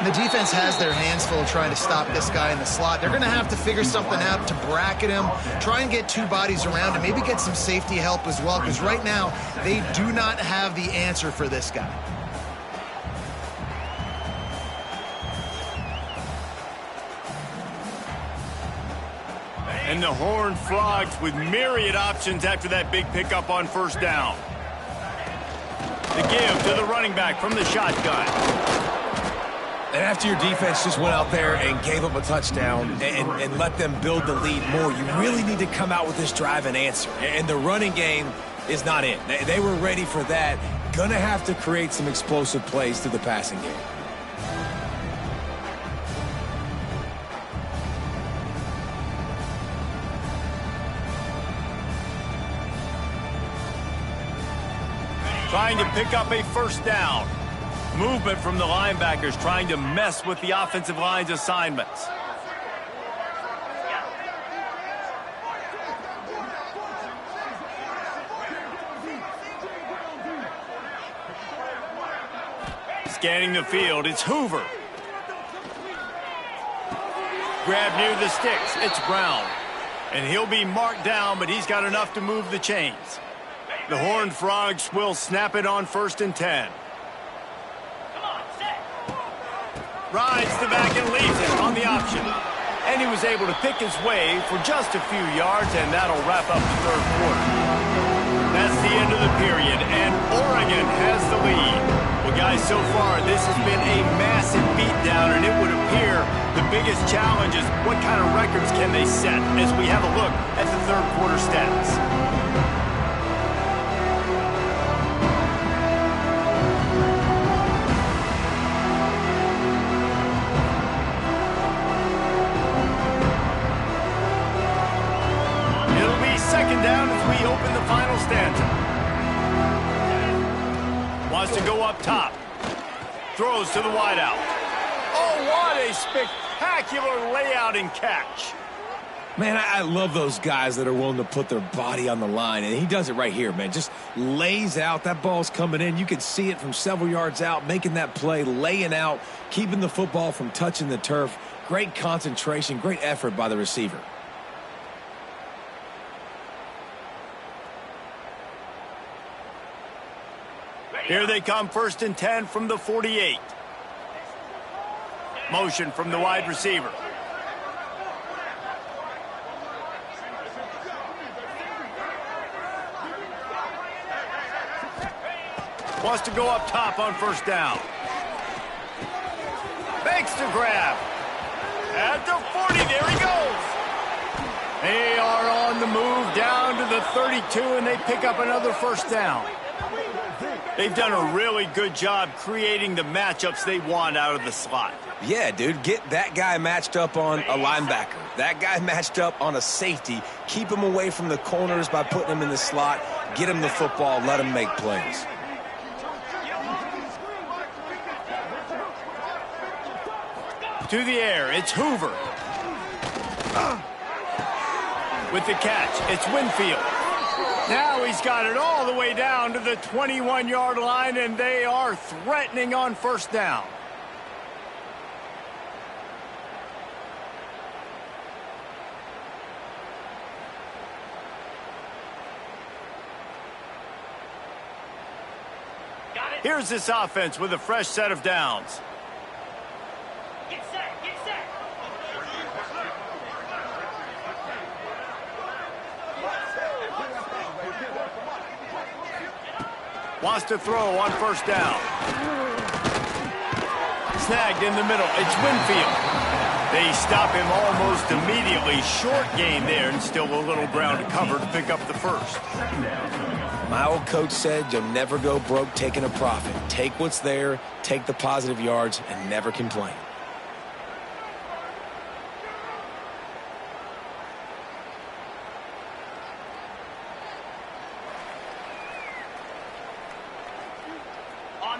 The defense has their hands full trying to stop this guy in the slot. They're going to have to figure something out to bracket him, try and get 2 bodies around him, maybe get some safety help as well, because right now they do not have the answer for this guy. And the Horned Frogs with myriad options after that big pickup on 1st down. The give to the running back from the shotgun. And after your defense just went out there and gave up a touchdown and let them build the lead more, you really need to come out with this drive and answer. And the running game is not in. They were ready for that. Gonna have to create some explosive plays through the passing game. Trying to pick up a 1st down. Movement from the linebackers trying to mess with the offensive line's assignments. Scanning the field, it's Hoover. Grab near the sticks, it's Brown. And he'll be marked down, but he's got enough to move the chains. The Horned Frogs will snap it on 1st and 10. Rides the back and leaves it on the option. And he was able to pick his way for just a few yards, and that'll wrap up the 3rd quarter. That's the end of the period, and Oregon has the lead. Well, guys, so far, this has been a massive beatdown, and it would appear the biggest challenge is what kind of records can they set as we have a look at the 3rd quarter stats. Down as we open the final stanza. Wants to go up top. Throws to the wideout. Oh, what a spectacular layout and catch. Man, I love those guys that are willing to put their body on the line, and he does it right here, man. Just lays out. That ball's coming in. You can see it from several yards out, making that play, laying out, keeping the football from touching the turf. Great concentration, great effort by the receiver. Here they come, 1st and 10 from the 48. Motion from the wide receiver. Wants to go up top on first down. Makes the grab. At the 40, there he goes. They are on the move down to the 32, and they pick up another first down. They've done a really good job creating the matchups they want out of the slot. Yeah, dude, get that guy matched up on a linebacker. That guy matched up on a safety. Keep him away from the corners by putting him in the slot. Get him the football. Let him make plays. To the air, it's Hoover. With the catch, it's Winfield. Now he's got it all the way down to the 21-yard line, and they are threatening on first down. Here's this offense with a fresh set of downs. Get set, get set. Wants to throw on first down. Snagged in the middle. It's Winfield. They stop him almost immediately. Short gain there, and still a little ground to cover to pick up the first. My old coach said you'll never go broke taking a profit. Take what's there, take the positive yards, and never complain.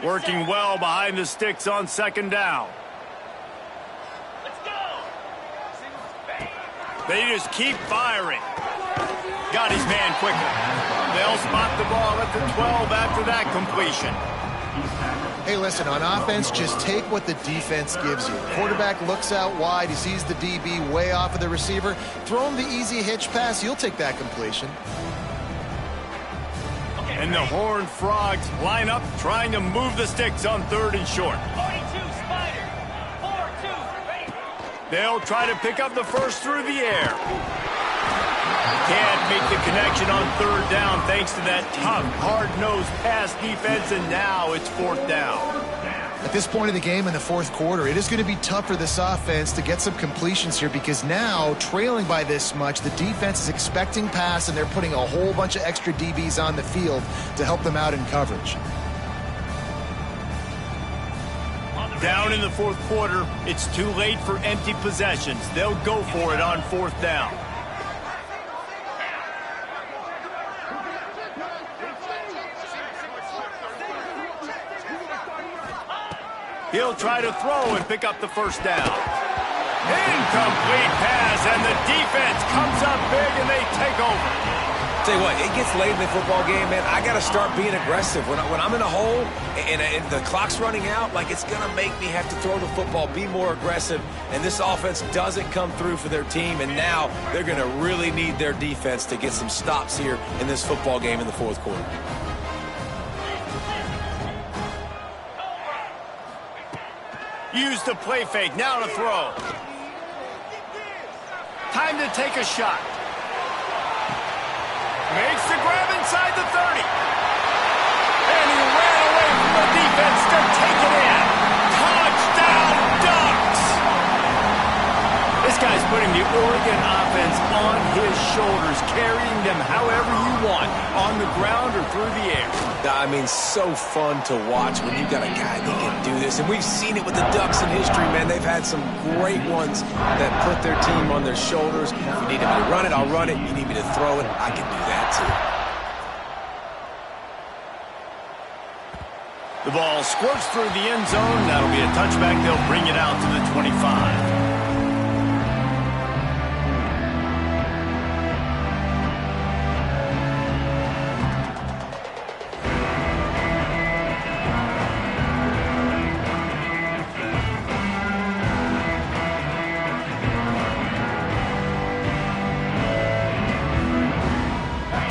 Working well behind the sticks on second down. Let's go. They just keep firing. Got his man quicker. They'll spot the ball at the 12 after that completion. Hey, listen, on offense, just take what the defense gives you. Quarterback looks out wide. He sees the DB way off of the receiver. Throw him the easy hitch pass. You'll take that completion. And the Horned Frogs line up, trying to move the sticks on third and short. 42, Spider. 4-2, ready. They'll try to pick up the first through the air. Can't make the connection on third down thanks to that tough, hard-nosed pass defense, and now it's fourth down. At this point of the game in the fourth quarter, it is going to be tough for this offense to get some completions here because now, trailing by this much, the defense is expecting pass, and they're putting a whole bunch of extra DBs on the field to help them out in coverage. Down in the fourth quarter, it's too late for empty possessions. They'll go for it on fourth down. He'll try to throw and pick up the first down. Incomplete pass, and the defense comes up big, and they take over. Tell you what, it gets late in the football game, man. I got to start being aggressive. When I'm in a hole and the clock's running out, like, it's going to make me have to throw the football, be more aggressive, and this offense doesn't come through for their team, and now they're going to really need their defense to get some stops here in this football game in the fourth quarter. Use the play fake, now to throw. Time to take a shot. Makes the grab inside the 30. And he ran away from the defense to take it in. Touchdown, Ducks! This guy's putting the Oregon offense on his shoulders, carrying them however you want, on the ground or through the air. I mean, so fun to watch when you got a guy that can do this. And we've seen it with the Ducks in history, man. They've had some great ones that put their team on their shoulders. If you need me to run it, I'll run it. You need me to throw it, I can do that too. The ball squirts through the end zone. That'll be a touchback. They'll bring it out to the 25.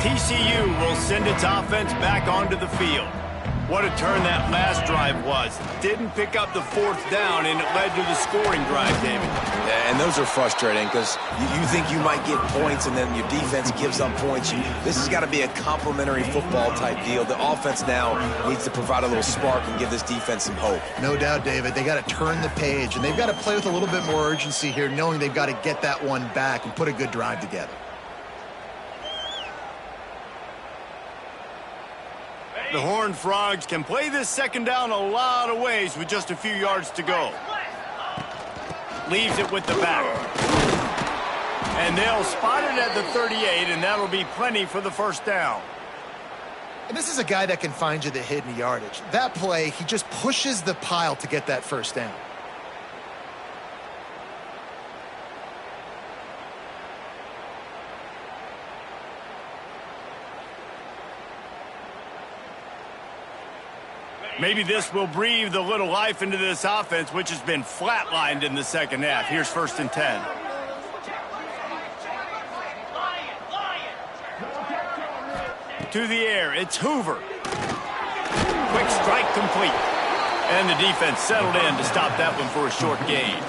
TCU will send its offense back onto the field. What a turn that last drive was. Didn't pick up the fourth down, and it led to the scoring drive, David. Yeah, and those are frustrating because you think you might get points, and then your defense gives up points. This has got to be a complementary football type deal. The offense now needs to provide a little spark and give this defense some hope. No doubt, David. They got to turn the page, and they've got to play with a little bit more urgency here, knowing they've got to get that one back and put a good drive together. The Horned Frogs can play this second down a lot of ways with just a few yards to go. Leaves it with the back. And they'll spot it at the 38, and that'll be plenty for the first down. And this is a guy that can find you the hidden yardage. That play, he just pushes the pile to get that first down. Maybe this will breathe a little life into this offense, which has been flatlined in the second half. Here's 1st and 10. To the air, it's Hoover. Quick strike complete. And the defense settled in to stop that one for a short gain.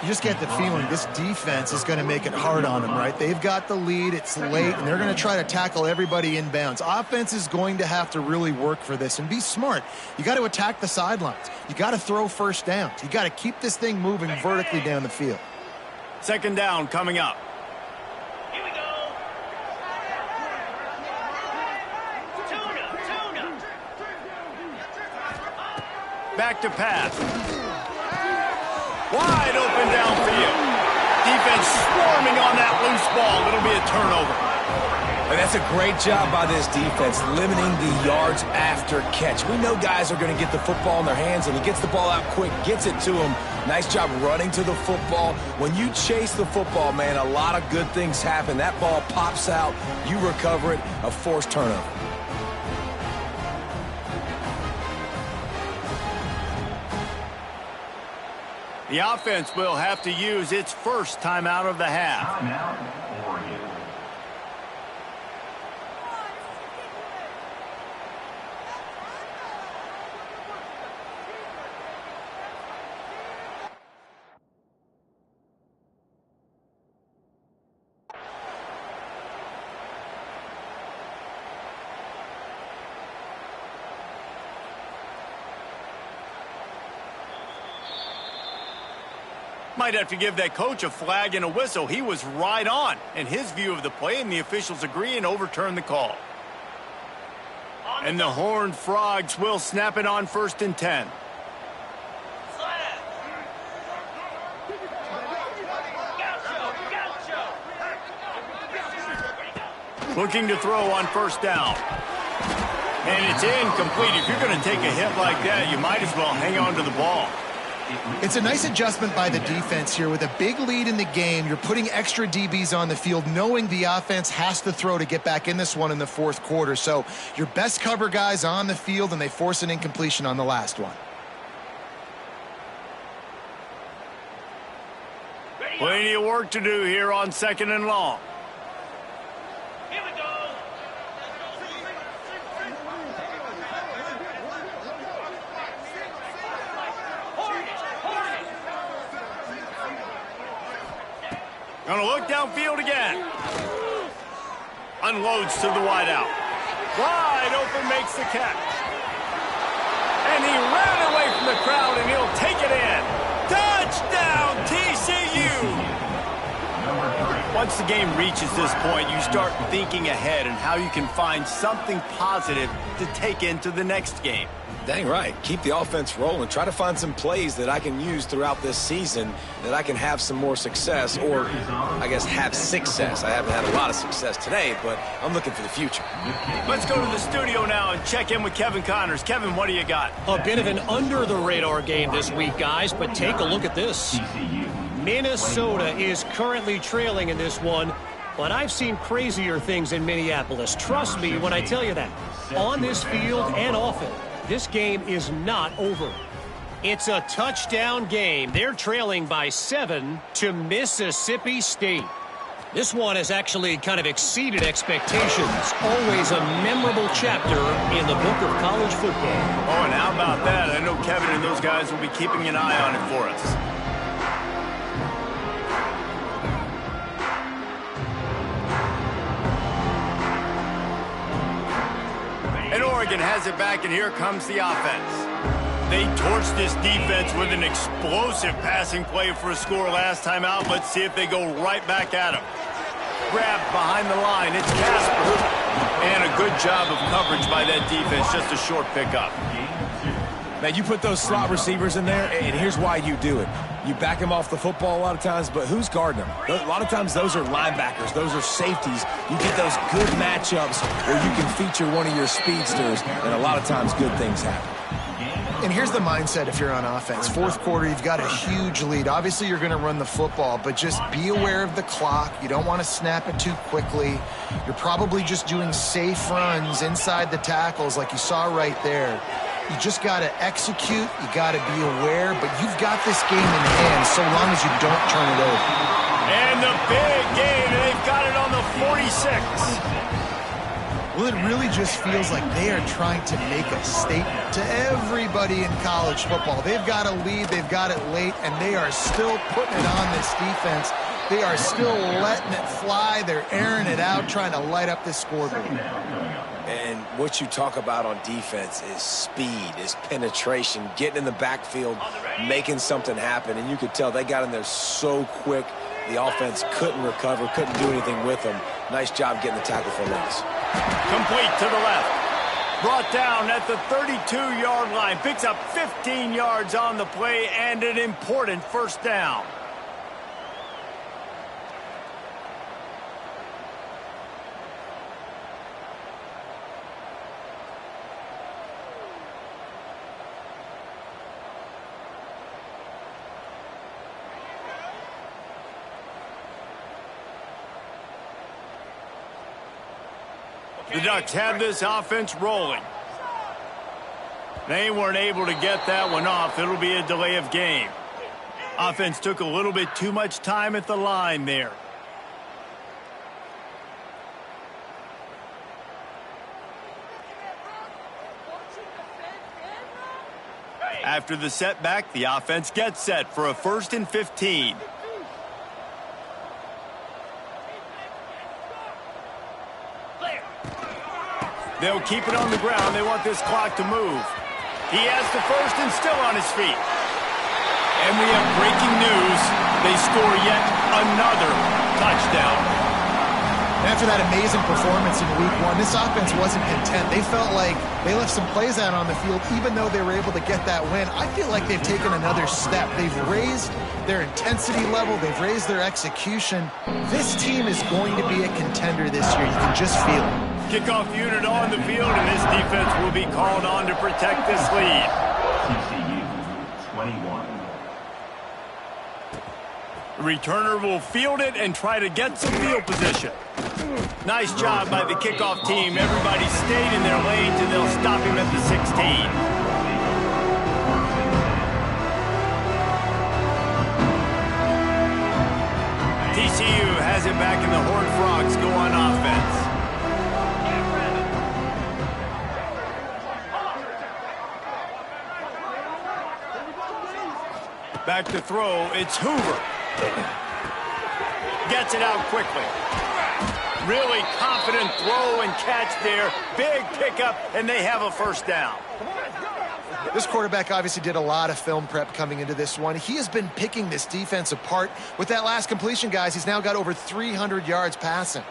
You just get the feeling this defense is going to make it hard on them, right? They've got the lead, it's late, and they're going to try to tackle everybody inbounds. Offense is going to have to really work for this and be smart. You got to attack the sidelines. You got to throw first downs. You got to keep this thing moving vertically down the field. Second down coming up. Here we go. Tuna. Back to pass. Wide open downfield. Defense swarming on that loose ball. It'll be a turnover. And that's a great job by this defense, limiting the yards after catch. We know guys are going to get the football in their hands, and he gets the ball out quick, gets it to him. Nice job running to the football. When you chase the football, man, a lot of good things happen. That ball pops out, you recover it, a forced turnover. The offense will have to use its first timeout of the half. Timeout, Oregon. Might have to give that coach a flag and a whistle. He was right on in his view of the play, and the officials agree and overturn the call. And the Horned Frogs will snap it on 1st and 10. Looking to throw on 1st down. And it's incomplete. If you're going to take a hit like that, you might as well hang on to the ball. It's a nice adjustment by the defense here. With a big lead in the game, you're putting extra DBs on the field, knowing the offense has to throw to get back in this one in the 4th quarter. So your best cover guys on the field, and they force an incompletion on the last one. Plenty of work to do here on 2nd and long. Here we go. Gonna look downfield again. Unloads to the wideout. Wide open, makes the catch. And he ran away from the crowd, and he'll take it in. Touchdown, TCU! Once the game reaches this point, you start thinking ahead and how you can find something positive to take into the next game. Dang right. Keep the offense rolling. Try to find some plays that I can use throughout this season that I can have some more success, or I guess have success. I haven't had a lot of success today, but I'm looking for the future. Let's go to the studio now and check in with Kevin Connors. Kevin, what do you got? A bit of an under-the-radar game this week, guys, but take a look at this. Minnesota is currently trailing in this one, but I've seen crazier things in Minneapolis. Trust me when I tell you that. On this field and off it, this game is not over. It's a touchdown game. They're trailing by 7 to Mississippi State. This one has actually kind of exceeded expectations. Always a memorable chapter in the book of college football. Oh, and how about that? I know Kevin and those guys will be keeping an eye on it for us. And Oregon has it back, and here comes the offense. They torched this defense with an explosive passing play for a score last time out. Let's see if they go right back at them. Grabbed behind the line. It's Casper. And a good job of coverage by that defense. Just a short pickup. Man, you put those slot receivers in there, and here's why you do it. You back them off the football a lot of times, but who's guarding them? A lot of times those are linebackers. Those are safeties. You get those good matchups where you can feature one of your speedsters, and a lot of times good things happen. And here's the mindset if you're on offense. Fourth quarter, you've got a huge lead. Obviously, you're going to run the football, but just be aware of the clock. You don't want to snap it too quickly. You're probably just doing safe runs inside the tackles like you saw right there. You just got to execute. You got to be aware, but you've got this game in hand so long as you don't turn it over. And the big game, and they've got it on the 46. Well, it really just feels like they are trying to make a statement to everybody in college football. They've got a lead, they've got it late, and they are still putting it on this defense. They are still letting it fly. They're airing it out, trying to light up this scoreboard. And what you talk about on defense is speed, is penetration, getting in the backfield, making something happen. And you could tell they got in there so quick, the offense couldn't recover, couldn't do anything with them. Nice job getting the tackle for loss. Complete to the left. Brought down at the 32-yard line. Picks up 15 yards on the play and an important first down. The Ducks have this offense rolling. They weren't able to get that one off. It'll be a delay of game. Offense took a little bit too much time at the line there. After the setback, the offense gets set for a 1st and 15. They'll keep it on the ground. They want this clock to move. He has the first and still on his feet. And we have breaking news. They score yet another touchdown. After that amazing performance in week one, this offense wasn't content. They felt like they left some plays out on the field, even though they were able to get that win. I feel like they've taken another step. They've raised their intensity level. They've raised their execution. This team is going to be a contender this year. You can just feel it. Kickoff unit on the field, and this defense will be called on to protect this lead. TCU 21. The returner will field it and try to get some field position. Nice job by the kickoff team. Everybody stayed in their lanes, and they'll stop him at the 16. TCU has it back, and the Horned Frogs go on offense. Back to throw, it's Hoover. Gets it out quickly. Really confident throw and catch there. Big pickup, and they have a first down. This quarterback obviously did a lot of film prep coming into this one. He has been picking this defense apart. With that last completion, guys, he's now got over 300 yards passing.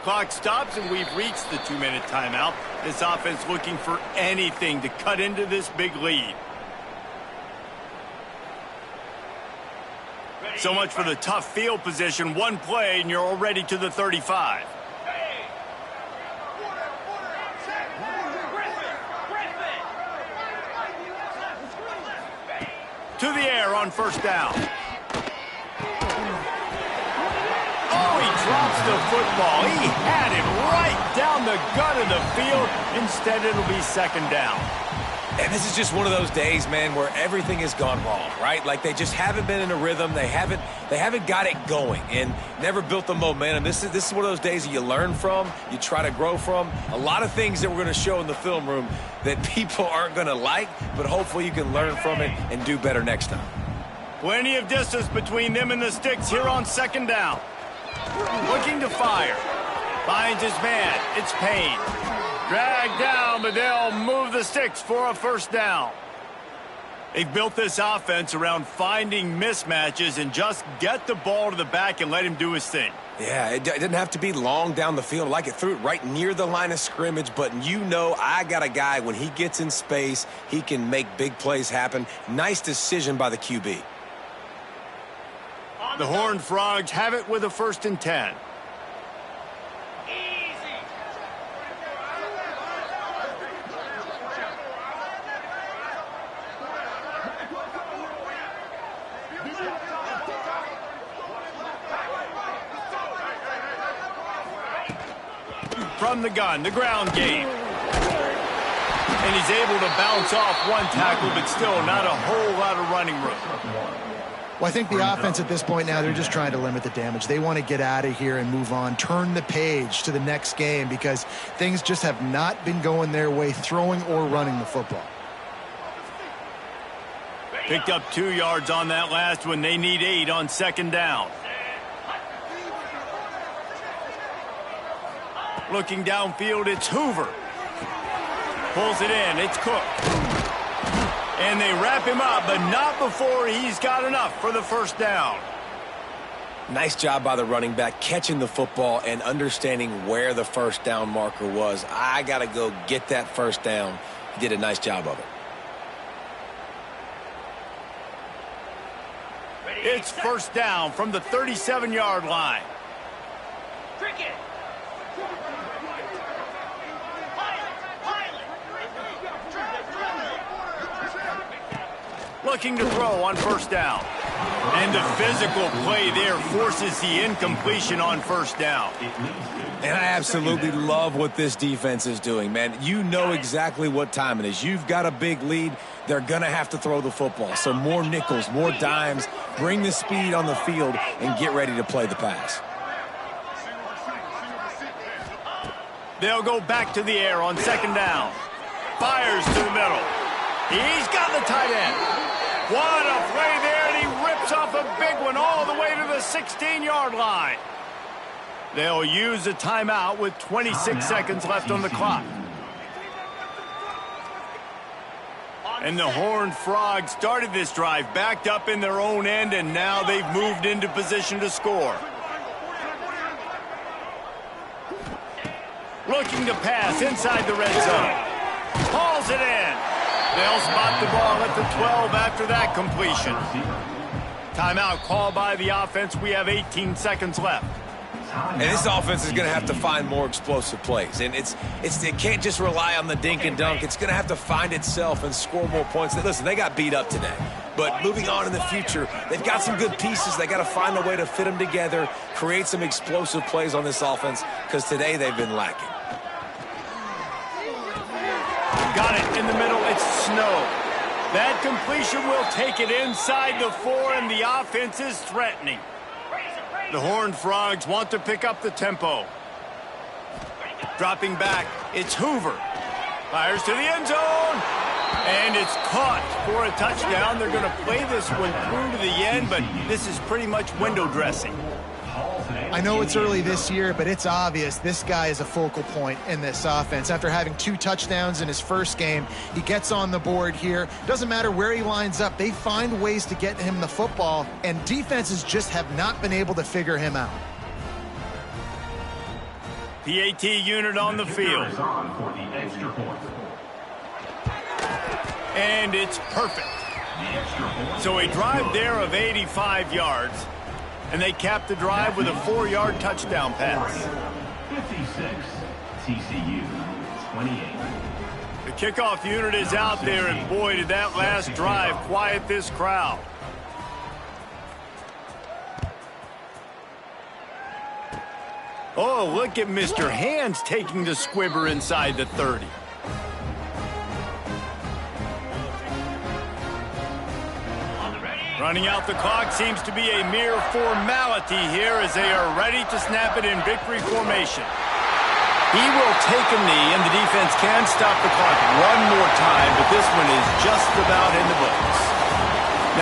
Clock stops, and we've reached the 2-minute timeout. This offense looking for anything to cut into this big lead. So much for the tough field position. One play, and you're already to the 35. To the air on first down. Drops the football. He had it right down the gut of the field. Instead, it'll be second down. And this is just one of those days, man, where everything has gone wrong, right? Like they just haven't been in a rhythm. They haven't got it going and never built the momentum. This is one of those days that you learn from, you try to grow from. A lot of things that we're going to show in the film room that people aren't going to like, but hopefully you can learn from it and do better next time. Plenty of distance between them and the sticks here on second down. Looking to fire. Finds his man. It's Payne. Dragged down, but they'll move the sticks for a first down. They've built this offense around finding mismatches and just get the ball to the back and let him do his thing. Yeah, it didn't have to be long down the field. Like it threw it right near the line of scrimmage, but you know I got a guy, when he gets in space, he can make big plays happen. Nice decision by the QB. The Horned Frogs have it with a 1st and 10. From the gun, the ground game. And he's able to bounce off one tackle, but still not a whole lot of running room. Well, I think the offense at this point now, they're just trying to limit the damage. They want to get out of here and move on, turn the page to the next game because things just have not been going their way, throwing or running the football. Picked up 2 yards on that last one. They need 8 on second down. Looking downfield, it's Hoover. Pulls it in, it's Cook. And they wrap him up, but not before he's got enough for the first down. Nice job by the running back, catching the football and understanding where the first down marker was. I got to go get that first down. He did a nice job of it. It's first down from the 37-yard line. Cricket. Looking to throw on first down. And the physical play there forces the incompletion on first down. And I absolutely love what this defense is doing, man. You know exactly what time it is. You've got a big lead. They're going to have to throw the football. So more nickels, more dimes, bring the speed on the field, and get ready to play the pass. They'll go back to the air on second down. Fires to the middle. He's got the tight end. What a play there, and he rips off a big one all the way to the 16-yard line. They'll use a timeout with 26 seconds left on the clock. And the Horned Frogs started this drive backed up in their own end, and now they've moved into position to score. Looking to pass inside the red zone. Hauls it in. They'll spot the ball at the 12 after that completion. Timeout called by the offense. We have 18 seconds left. And this offense is going to have to find more explosive plays. And it can't just rely on the dink and dunk. It's going to have to find itself and score more points. Listen, they got beat up today. But moving on in the future, they've got some good pieces. They got to find a way to fit them together, create some explosive plays on this offense, because today they've been lacking. Got it in the middle. It's Snow. That completion will take it inside the 4, and the offense is threatening. The Horned Frogs want to pick up the tempo. Dropping back, it's Hoover. Fires to the end zone. And it's caught for a touchdown. They're going to play this one through to the end, but this is pretty much window dressing. I know it's early this year, but it's obvious this guy is a focal point in this offense. After having 2 touchdowns in his first game, he gets on the board here. Doesn't matter where he lines up. They find ways to get him the football, and defenses just have not been able to figure him out. PAT unit on the field. And it's perfect. So a drive there of 85 yards. And they cap the drive with a 4-yard touchdown pass. 56, TCU 28. The kickoff unit is out there, and boy, did that last drive quiet this crowd. Oh, look at Mr. Hands taking the squibber inside the 30. Running out the clock seems to be a mere formality here as they are ready to snap it in victory formation. He will take a knee, and the defense can stop the clock one more time